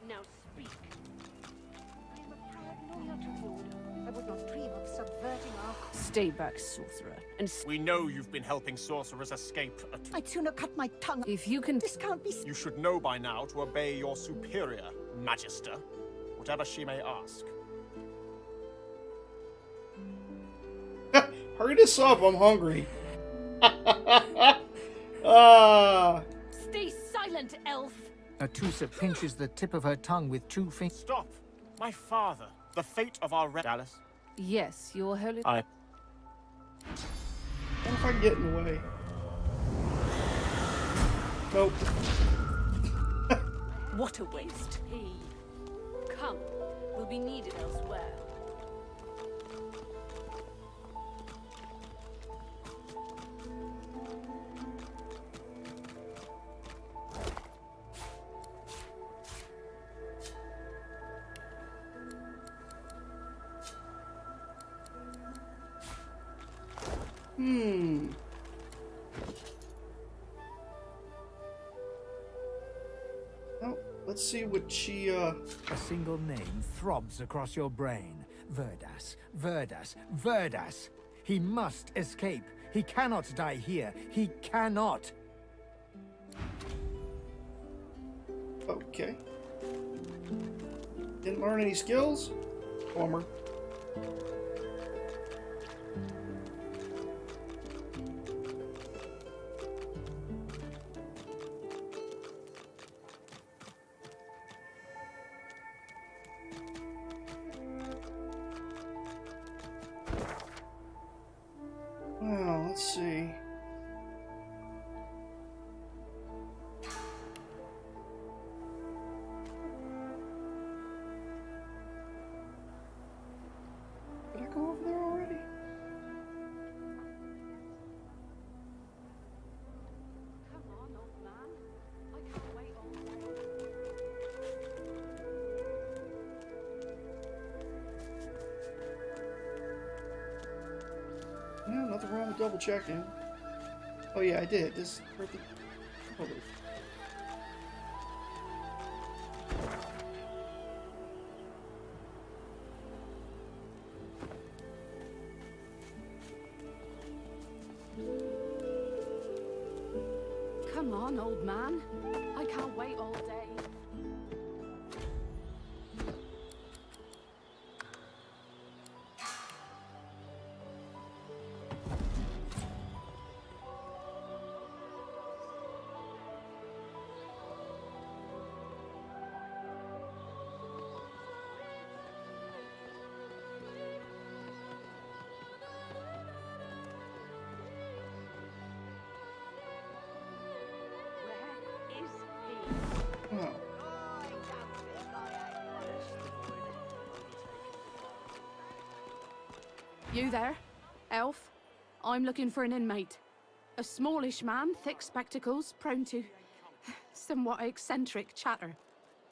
Now speak. I am a proud loyal to the Order. I would not dream of subverting our... Stay back, sorcerer, and... We know you've been helping sorcerers escape I'd sooner cut my tongue. If you can... This can't be... You should know by now to obey your superior, Magister, whatever she may ask. Hurry this up, I'm hungry. Stay silent, elf! Atusa pinches the tip of her tongue with 2 fingers. Stop! My father, the fate of our Dallas. Yes, your holy... What if I get in the way? Nope. What a waste. Come, we'll be needed elsewhere. Oh, let's see what she, A single name throbs across your brain. Verdas, Verdas, Verdas. He must escape. He cannot die here. He cannot. Okay. Didn't learn any skills? Bummer. Well, let's see. Did I go over there already? Come on, old man. I can't wait all day. No, nothing wrong with double checking. Oh yeah, I did. This perfect. Oh, Come on, old man. I can't wait all day. You there? Elf? I'm looking for an inmate. A smallish man, thick spectacles, prone to somewhat eccentric chatter.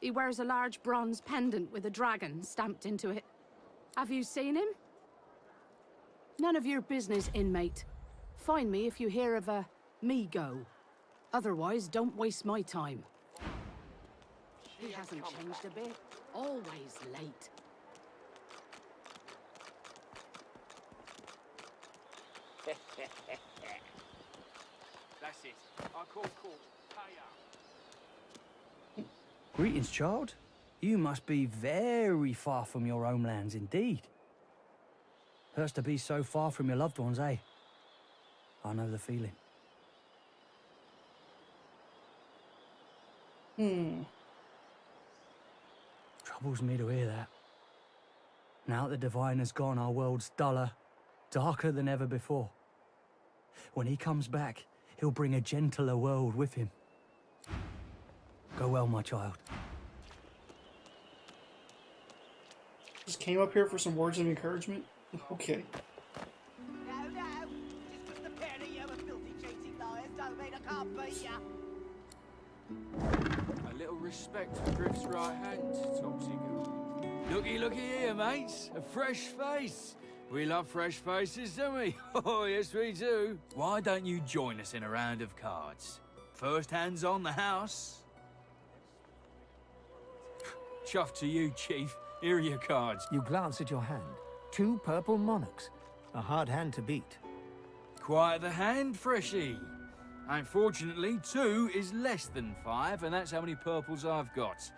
He wears a large bronze pendant with a dragon stamped into it. Have you seen him? None of your business, inmate. Find me if you hear of a me-go. Otherwise, don't waste my time. He hasn't changed a bit. Always late. That's it. I call court. Pay up. Greetings, child. You must be very far from your homelands indeed. Hurts to be so far from your loved ones, eh? I know the feeling. Troubles me to hear that. Now that the Divine has gone, our world's duller, darker than ever before. When he comes back, he'll bring a gentler world with him. Go well, my child. Just came up here for some words of encouragement? Okay. No, just 'cause the pair of you are filthy cheating liars don't mean I can't beat ya. A little respect for Griff's right hand, Topsy Girl. Looky here, mates. A fresh face. We love fresh faces, don't we? Oh, yes, we do. Why don't you join us in a round of cards? First hands on the house. Chuff to you, Chief. Here are your cards. You glance at your hand. 2 purple monarchs. A hard hand to beat. Quite the hand, Freshie. Unfortunately, 2 is less than 5, and that's how many purples I've got.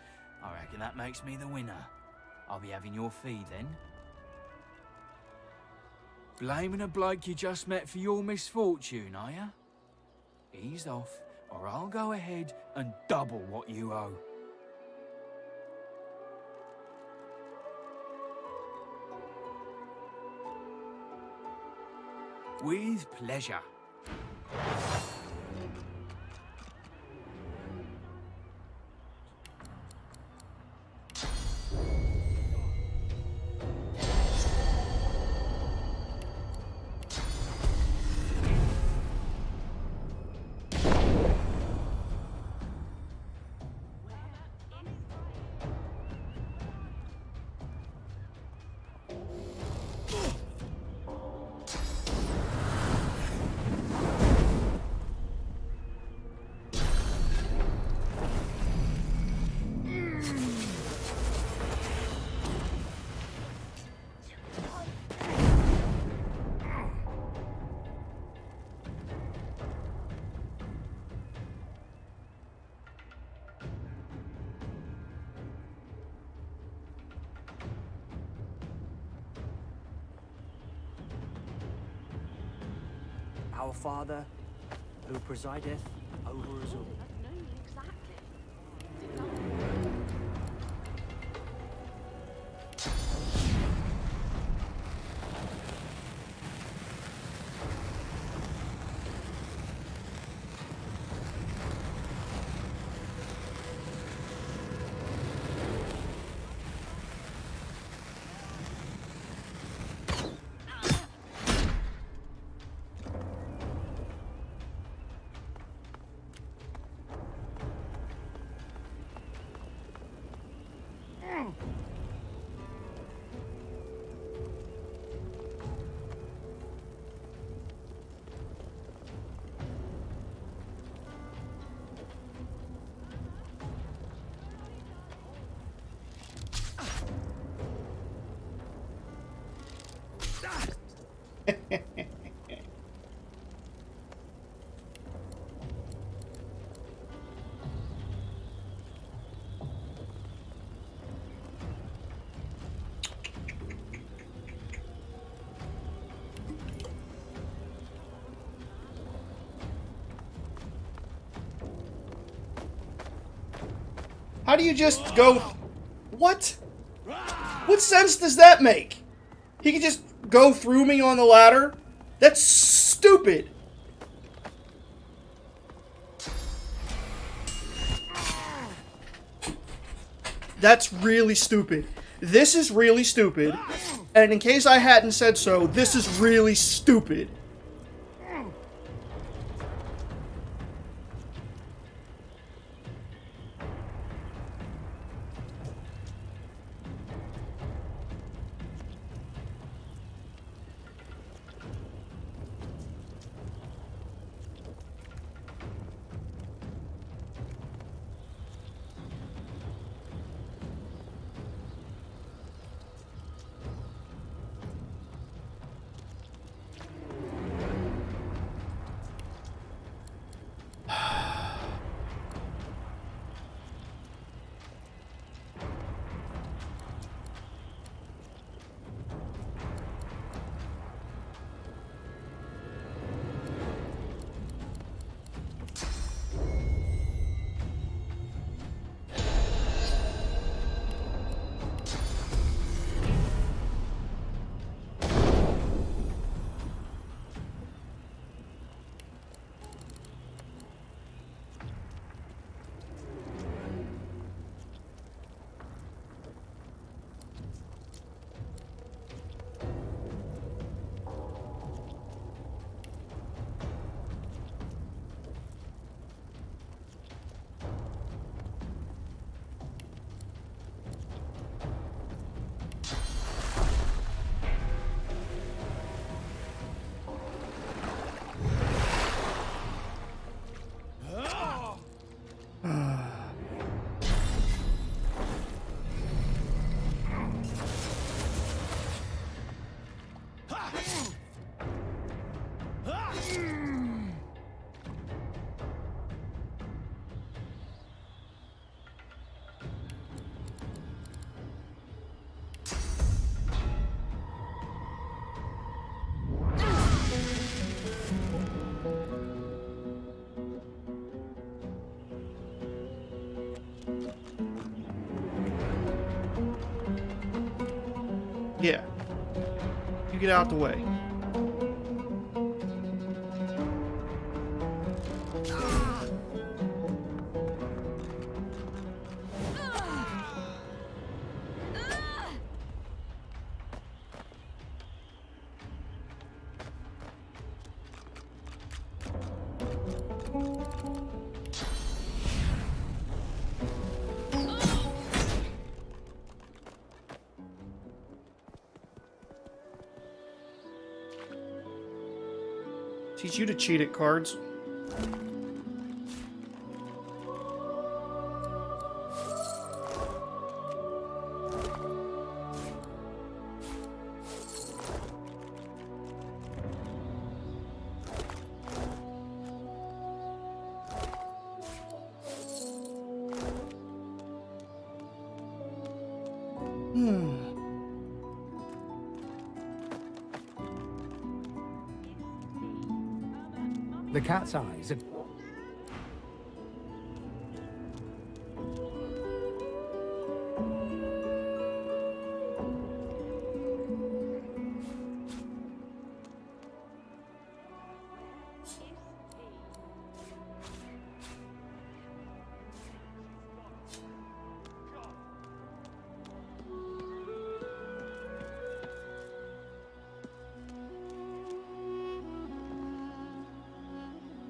I reckon that makes me the winner. I'll be having your fee then. Blaming a bloke you just met for your misfortune, are ya? Ease off, or I'll go ahead and double what you owe. With pleasure. Our Father, who presideth over us all. How do you just go... What? What sense does that make? He can just go through me on the ladder? That's stupid. That's really stupid. This is really stupid. And in case I hadn't said so, this is really stupid. Yeah. You get out the way. Teach you to cheat at cards. The cat's eyes are...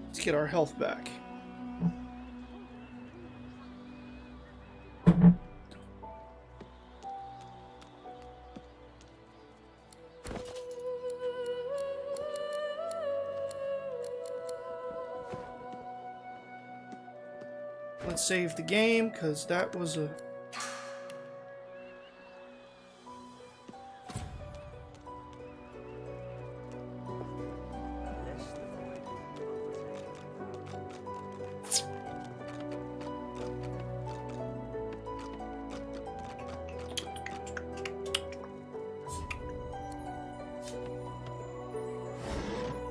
Let's get our health back. Let's save the game, because that was a...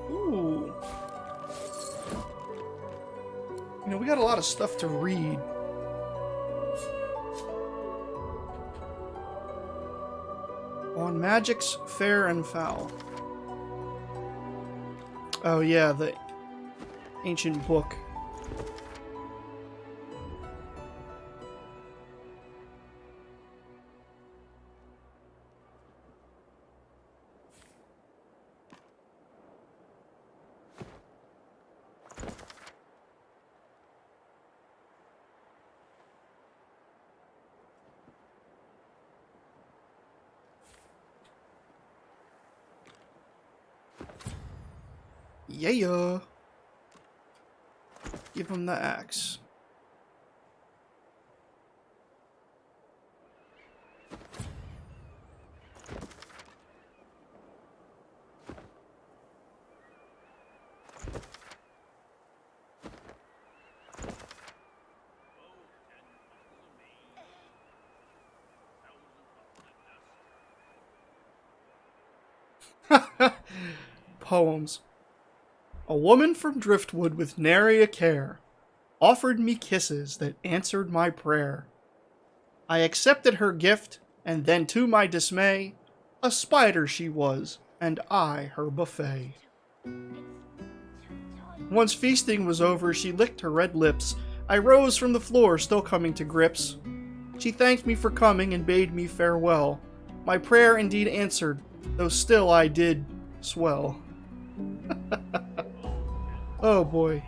Ooh. You know, we got a lot of stuff to read. On Magic's Fair and Foul. Oh yeah, the ancient book. Yeah. Give him the axe. Poems. A woman from driftwood with nary a care offered me kisses that answered my prayer. I accepted her gift, and then to my dismay, a spider she was, and I her buffet. Once feasting was over, she licked her red lips. I rose from the floor, still coming to grips. She thanked me for coming and bade me farewell. My prayer indeed answered, though still I did swell. Oh boy.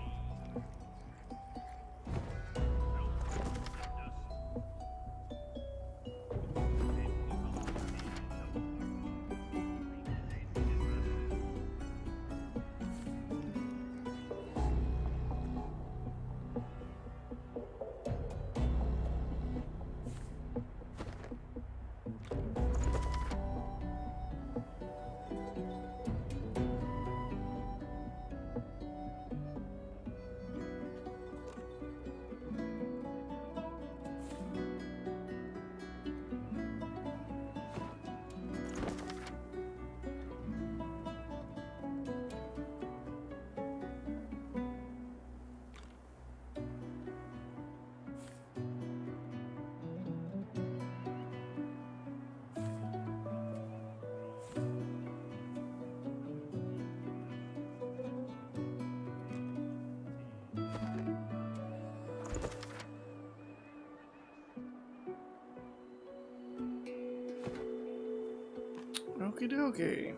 Okie dokie.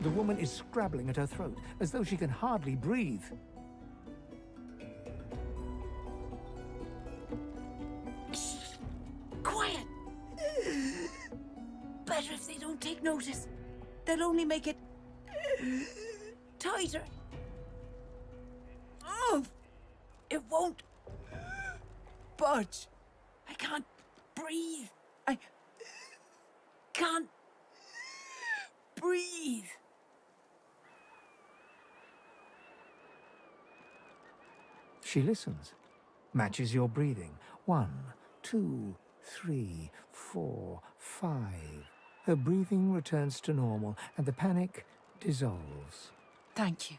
The woman is scrabbling at her throat, as though she can hardly breathe. Quiet! Better if they don't take notice. They'll only make it tighter. Oh, it won't budge. I can't breathe. I can't breathe. She listens, matches your breathing. 1, 2, 3, 4, 5. Her breathing returns to normal, and the panic dissolves. Thank you.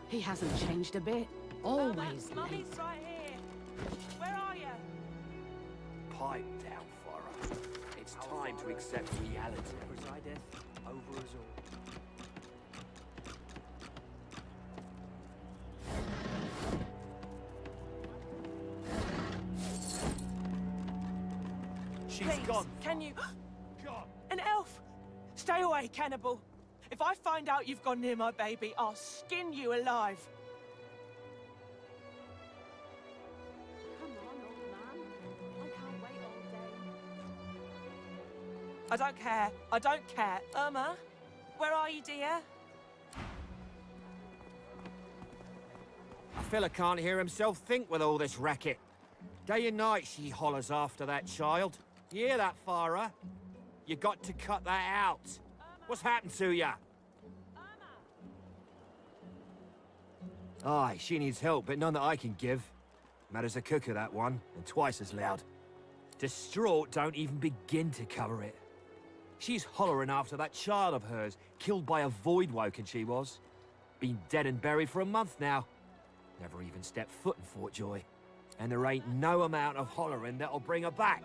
He hasn't changed a bit. Always Mummy's right here. Where are you? Pipe down, Farah. It's time to accept reality. Presideth over us all. She's Please, gone. Can you? An elf! Stay away, cannibal. If I find out you've gone near my baby, I'll skin you alive. Come on, old man. I can't wait all day. I don't care. I don't care. Irma, where are you, dear? A fella can't hear himself think with all this racket. Day and night she hollers after that child. You hear that, Farah? You got to cut that out. What's happened to ya? Aye, she needs help, but none that I can give. Matters a cooker, that one, and twice as loud. Distraught don't even begin to cover it. She's hollering after that child of hers, killed by a void woken she was. Been dead and buried for a month now. Never even stepped foot in Fort Joy. And there ain't no amount of hollering that'll bring her back.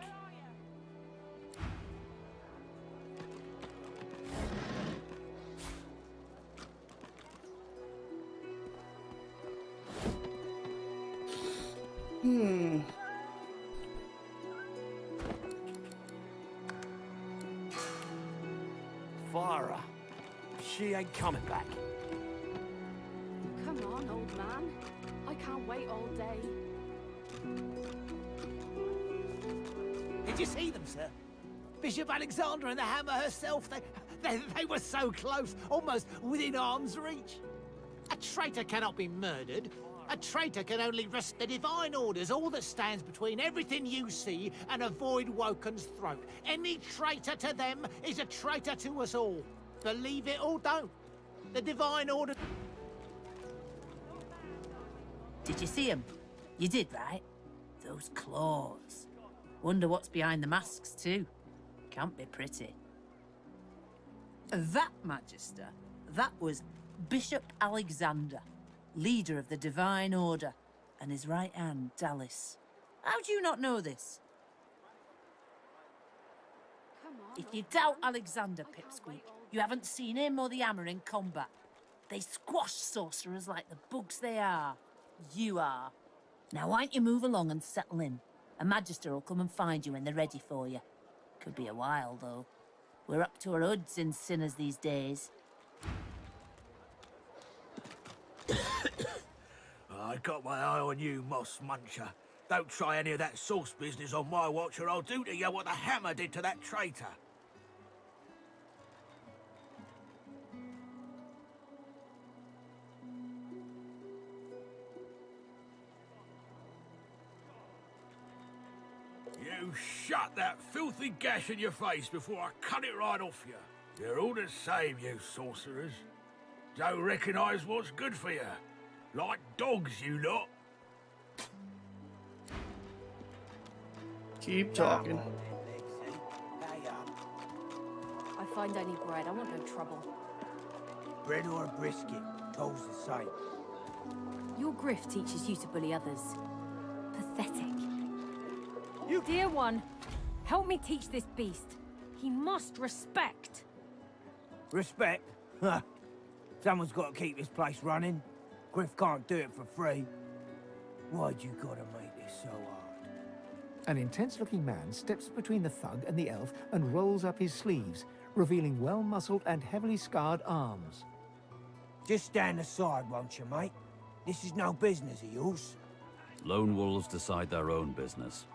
Farah. She ain't coming back. Come on, old man. I can't wait all day. Did you see them, sir? Bishop Alexander and the Hammer herself, they were so close, almost within arm's reach. A traitor cannot be murdered. A traitor can only risk the divine orders, all that stands between everything you see and a void woken's throat. Any traitor to them is a traitor to us all. Believe it or don't. The divine order... Did you see him? You did, right? Those claws. Wonder what's behind the masks, too. Can't be pretty. That, Magister, that was Bishop Alexander, leader of the Divine Order, and his right hand, Dallas. How do you not know this? If you doubt Alexander, Pipsqueak, you haven't seen him or the Hammer in combat. They squash sorcerers like the bugs they are. You are. Now, why don't you move along and settle in? A Magister will come and find you when they're ready for you. Could be a while, though. We're up to our hoods in sinners these days. I got my eye on you, Moss Muncher. Don't try any of that sauce business on my watch or I'll do to you what the Hammer did to that traitor. You shut that filthy gash in your face before I cut it right off you. You're all the same, you sorcerers. Don't recognise what's good for you. Like dogs, you lot. Keep talking. I find any bread. I want no trouble. Bread or a brisket, toll's the same. Your grift teaches you to bully others. Pathetic. You dear one, help me teach this beast. He must respect. Respect? Huh. Someone's got to keep this place running. Griff can't do it for free. Why'd you gotta make this so hard? An intense-looking man steps between the thug and the elf and rolls up his sleeves, revealing well-muscled and heavily scarred arms. Just stand aside, won't you, mate? This is no business of yours. Lone wolves decide their own business.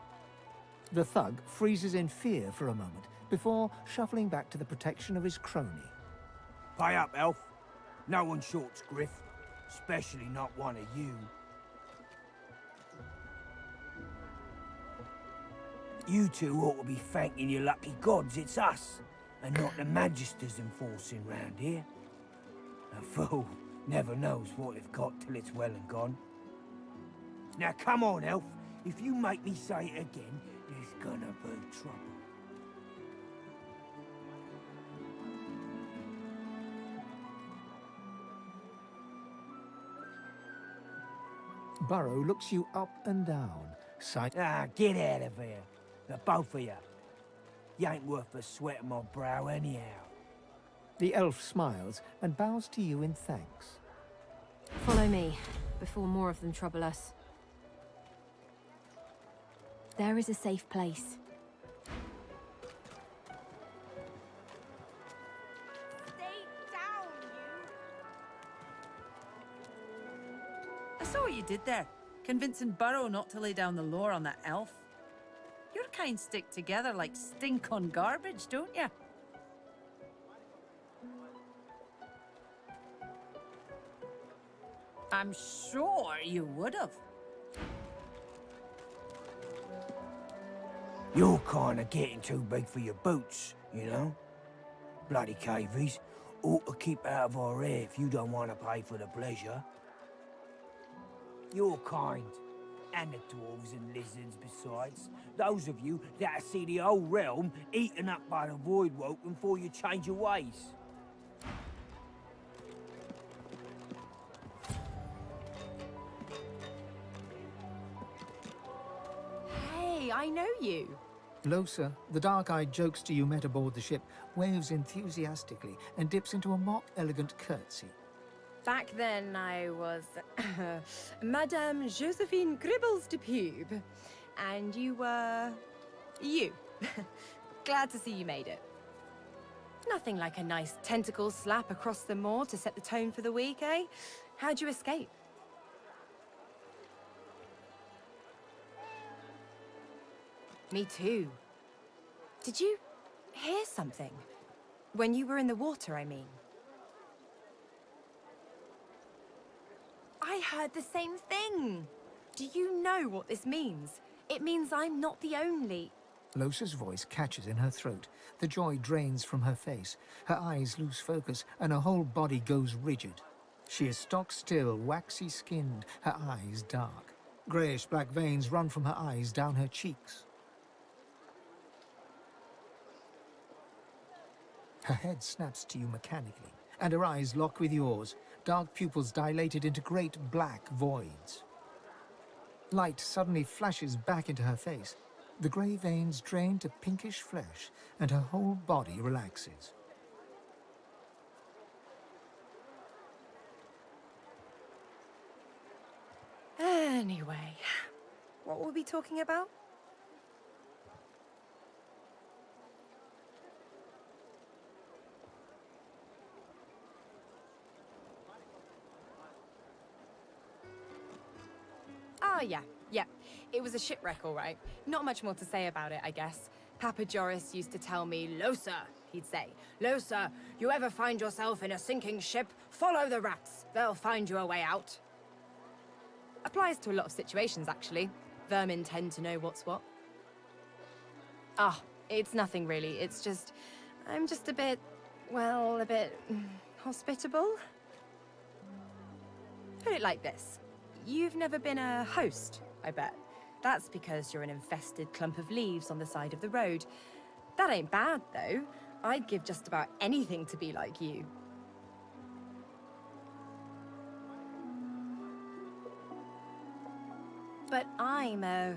The thug freezes in fear for a moment before shuffling back to the protection of his crony. Pay up, elf. No one shorts Griff, especially not one of you. You two ought to be thanking your lucky gods it's us, and not the Magisters enforcing round here. A fool never knows what they've got till it's well and gone. Now come on, elf. If you make me say it again, there's gonna be trouble. Burrow looks you up and down, Get out of here. The both of you. You ain't worth the sweat of my brow anyhow. The elf smiles and bows to you in thanks. Follow me, before more of them trouble us. There is a safe place. I saw what you did there, convincing Burrow not to lay down the law on that elf. Your kind stick together like stink on garbage, don't you? I'm sure you would have. You're kinda getting too big for your boots, you know? Bloody cavies. Ought to keep out of our hair if you don't want to pay for the pleasure. You're kind. And the dwarves and lizards besides. Those of you that see the whole realm eaten up by the void woke before you change your ways. Hey, I know you. Losa, the dark-eyed jokester you met aboard the ship, waves enthusiastically and dips into a mock elegant curtsy. Back then, I was Madame Josephine Gribbles de Pube. And you were... you. Glad to see you made it. Nothing like a nice tentacle slap across the moor to set the tone for the week, eh? How'd you escape? Me too. Did you hear something? When you were in the water, I mean. I heard the same thing. Do you know what this means? It means I'm not the only... Losa's voice catches in her throat. The joy drains from her face. Her eyes lose focus, and her whole body goes rigid. She is stock-still, waxy-skinned, her eyes dark. Greyish-black veins run from her eyes down her cheeks. Her head snaps to you mechanically, and her eyes lock with yours, dark pupils dilated into great black voids. Light suddenly flashes back into her face. The grey veins drain to pinkish flesh, and her whole body relaxes. Anyway, what were we talking about? Oh, yeah. It was a shipwreck, all right. Not much more to say about it, I guess. Papa Joris used to tell me, Losa, he'd say, Losa, you ever find yourself in a sinking ship, follow the rats. They'll find you a way out. Applies to a lot of situations, actually. Vermin tend to know what's what. It's nothing really. It's just... I'm just a bit... well, a bit... hospitable? Put it like this. You've never been a host, I bet. That's because you're an infested clump of leaves on the side of the road. That ain't bad, though. I'd give just about anything to be like you. But I'm a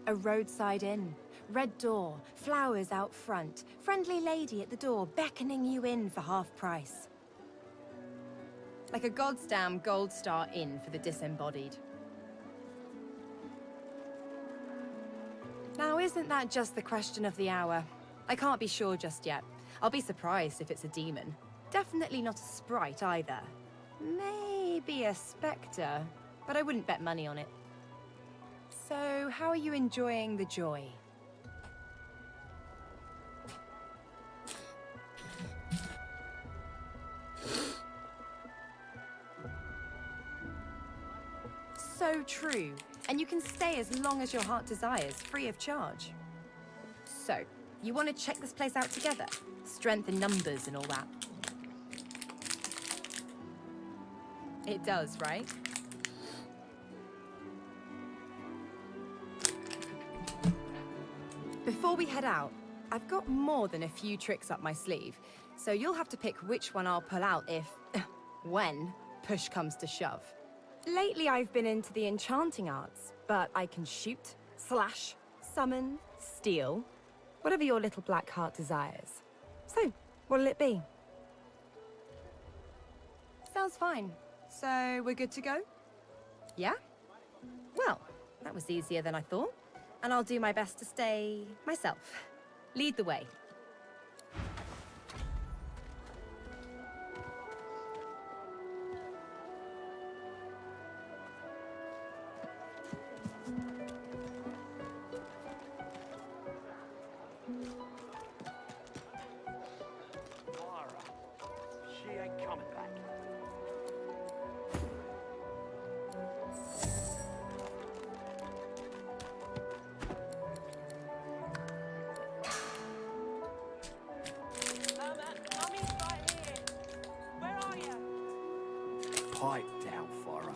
roadside inn. Red door, flowers out front, friendly lady at the door beckoning you in for half price. Like a goddamn gold star inn for the disembodied. Now, isn't that just the question of the hour? I can't be sure just yet. I'll be surprised if it's a demon. Definitely not a sprite either. Maybe a spectre, but I wouldn't bet money on it. So, how are you enjoying the joy? So true. And you can stay as long as your heart desires, free of charge. So, you want to check this place out together? Strength in numbers and all that. It does, right? Before we head out, I've got more than a few tricks up my sleeve, so you'll have to pick which one I'll pull out if... when push comes to shove. Lately, I've been into the enchanting arts, but I can shoot, slash, summon, steal, whatever your little black heart desires. So, what'll it be? Sounds fine. So, we're good to go? Yeah? Well, that was easier than I thought, and I'll do my best to stay myself. Lead the way. She ain't coming back. Mommy's right here. Where are you? Pipe down, Farah.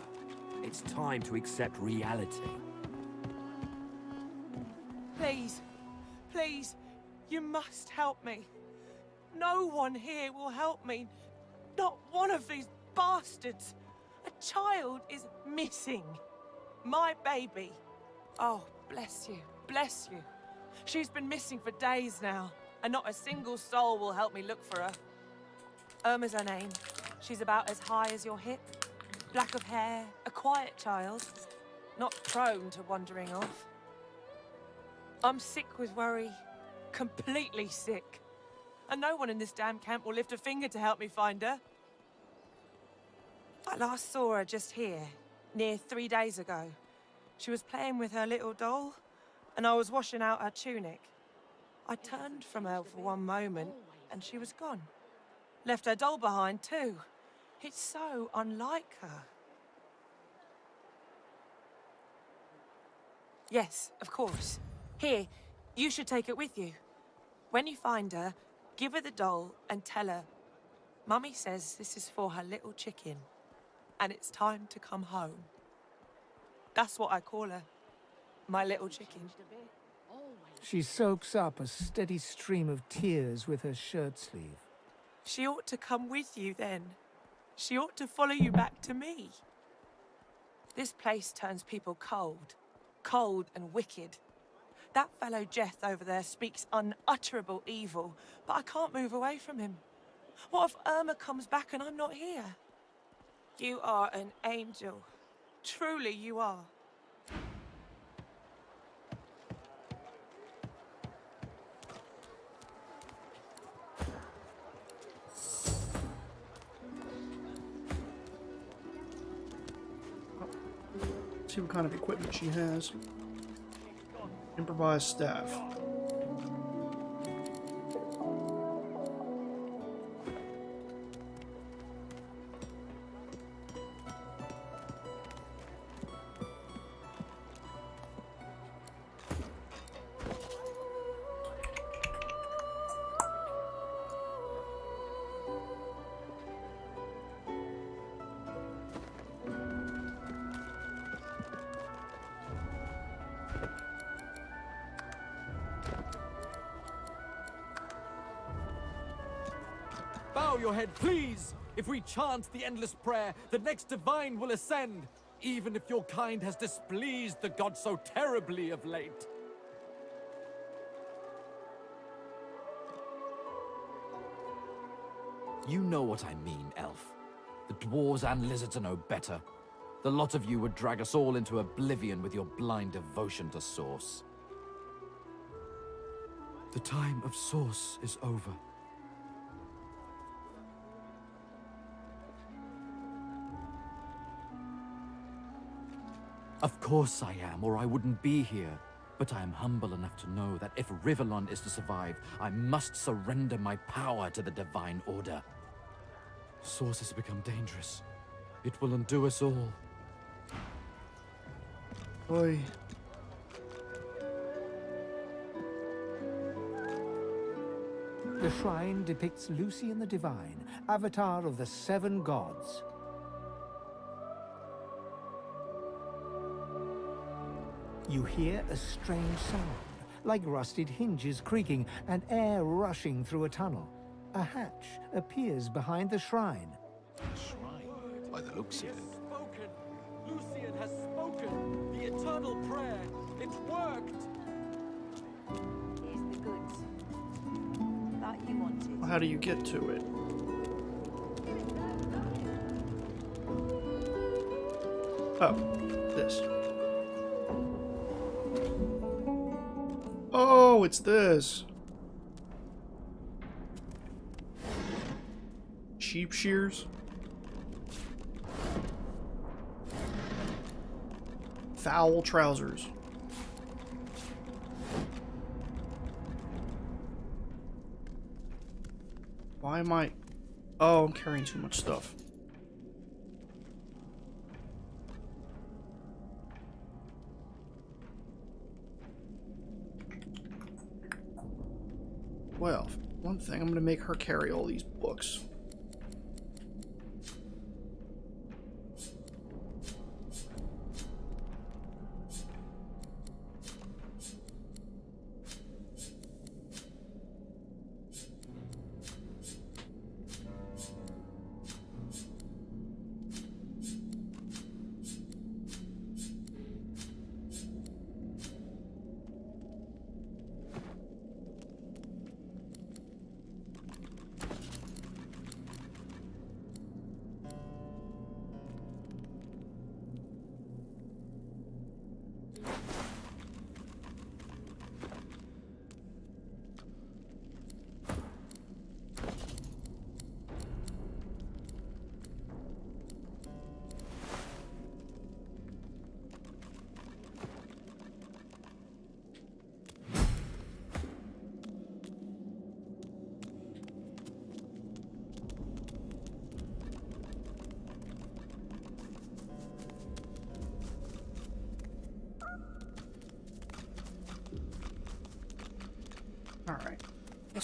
It's time to accept reality. Please, please, you must help me. No one here will help me. Not one of these bastards. A child is missing. My baby. Oh, bless you, bless you. She's been missing for days now, and not a single soul will help me look for her. Irma's her name. She's about as high as your hip. Black of hair, a quiet child. Not prone to wandering off. I'm sick with worry. Completely sick. And no one in this damn camp will lift a finger to help me find her. I last saw her just here, near 3 days ago. She was playing with her little doll, and I was washing out her tunic. I turned from her for one moment, and she was gone. Left her doll behind, too. It's so unlike her. Yes, of course. Here, you should take it with you. When you find her, give her the doll and tell her, Mummy says this is for her little chicken, and it's time to come home. That's what I call her, my little chicken. She soaks up a steady stream of tears with her shirt sleeve. She ought to come with you then. She ought to follow you back to me. This place turns people cold. Cold and wicked. That fellow Jeth over there speaks unutterable evil, but I can't move away from him. What if Irma comes back and I'm not here? You are an angel. Truly you are. See what kind of equipment she has. Improvised staff. Bow your head, please! If we chant the endless prayer, the next divine will ascend, even if your kind has displeased the god so terribly of late. You know what I mean, elf. The dwarves and lizards are no better. The lot of you would drag us all into oblivion with your blind devotion to Source. The time of Source is over. Of course I am, or I wouldn't be here. But I am humble enough to know that if Rivellon is to survive, I must surrender my power to the Divine Order. Source has become dangerous. It will undo us all. Oi. The shrine depicts Lucian the Divine, avatar of the 7 gods. You hear a strange sound, like rusted hinges creaking and air rushing through a tunnel. A hatch appears behind the shrine. Shrine, by the looks of it. Spoken! Lucian has spoken! The eternal prayer! It worked! Here's the goods. That you wanted. How do you get to it? Oh, this. Oh, it's this. Sheep shears. Foul trousers. Why am I... Oh, I'm carrying too much stuff. Well, one thing, I'm gonna make her carry all these books.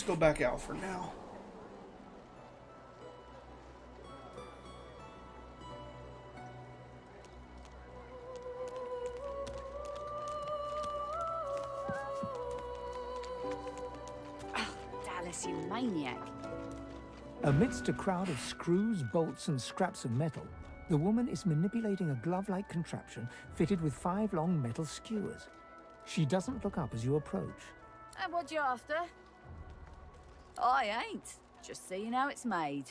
let's go back out for now. Dallas, you maniac. Amidst a crowd of screws, bolts, and scraps of metal, the woman is manipulating a glove-like contraption fitted with 5 long metal skewers. She doesn't look up as you approach. And what you after? I ain't. Just seeing how it's made.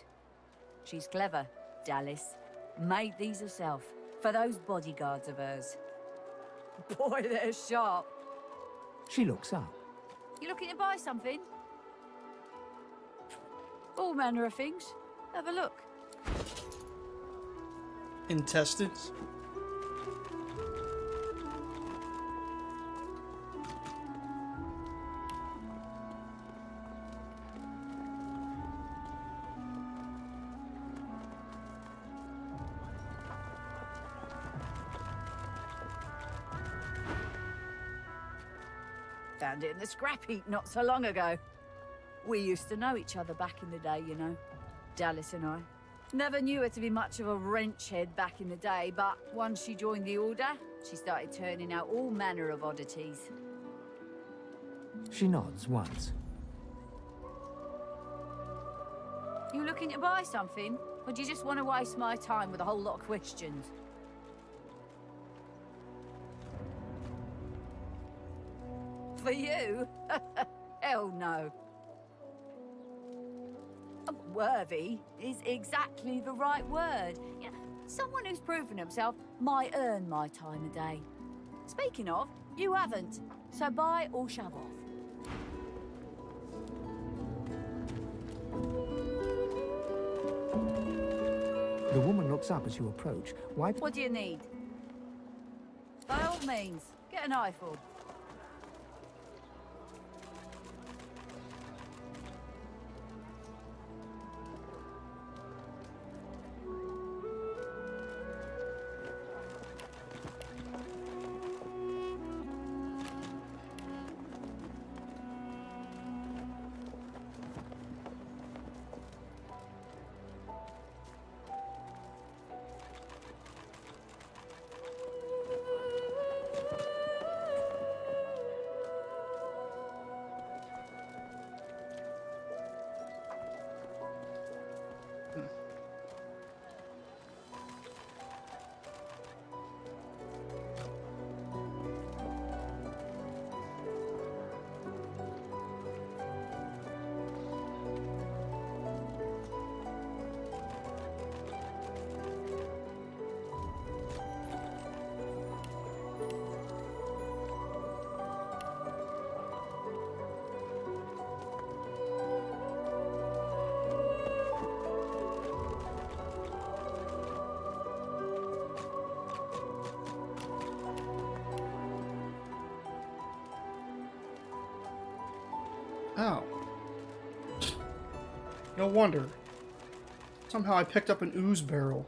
She's clever, Dallas. Made these herself, for those bodyguards of hers. Boy, they're sharp. She looks up. You looking to buy something? All manner of things. Have a look. Intestines. Found it in the scrap heap not so long ago. We used to know each other back in the day, you know. Dallas and I. Never knew her to be much of a wrench head back in the day, but once she joined the Order, she started turning out all manner of oddities. She nods once. You looking to buy something? Or do you just want to waste my time with a whole lot of questions? For you? Hell no. Worthy is exactly the right word. You know, someone who's proven himself might earn my time of day. Speaking of, you haven't. So buy or shove off. The woman looks up as you approach. What do you need? By all means, get an eyeful. Oh. No wonder. Somehow I picked up an ooze barrel.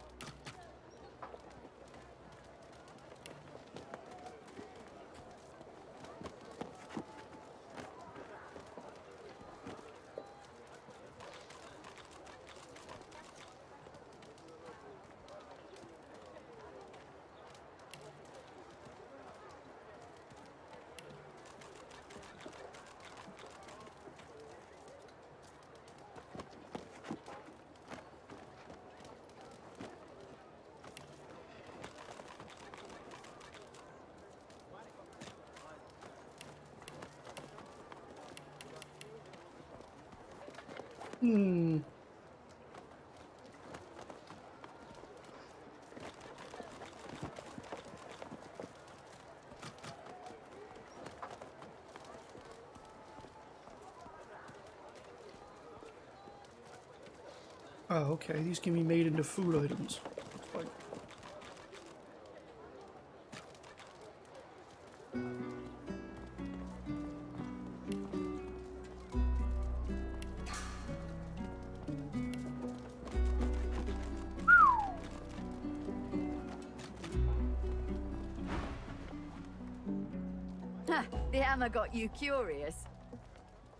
Oh, okay. These can be made into food items. Like... The hammer got you curious.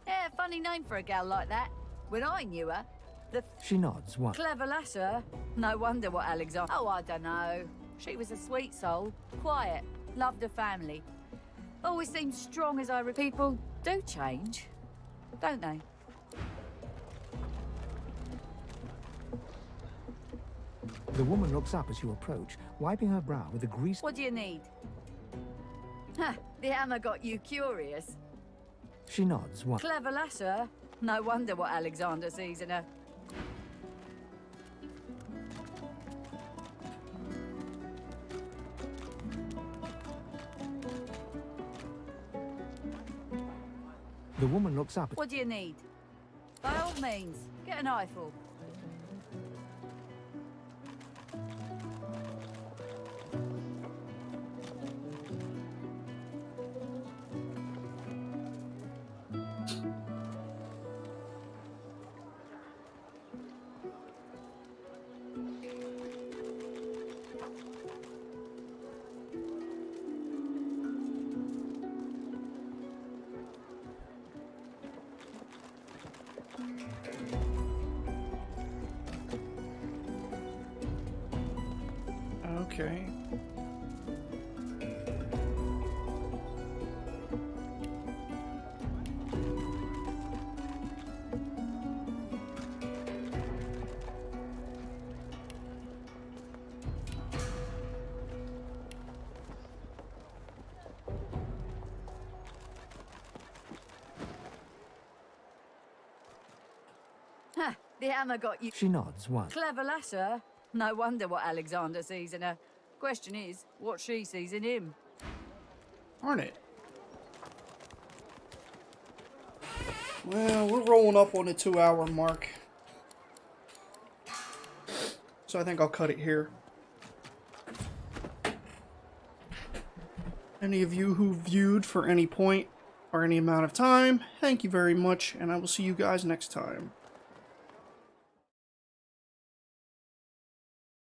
Yeah, Funny name for a gal like that. When I knew her, the She nods. What? clever lass her. No wonder what Alexander... Oh, I don't know. She was a sweet soul. Quiet. Loved her family. Always seemed strong as I... People do change, don't they? The woman looks up as you approach, wiping her brow with a grease. What do you need? Ha! The hammer got you curious. She nods. What? Clever lass her. No wonder what Alexander sees in her. The woman looks up. What do you need? By all means, get an eyeful. Okay. Ha! The hammer got you. She nods. What? Clever lass her. No wonder what Alexander sees in her. Question is, what she sees in him. Darn it. Well, we're rolling up on the 2-hour mark. So I think I'll cut it here. Any of you who viewed for any point or any amount of time, thank you very much, and I will see you guys next time.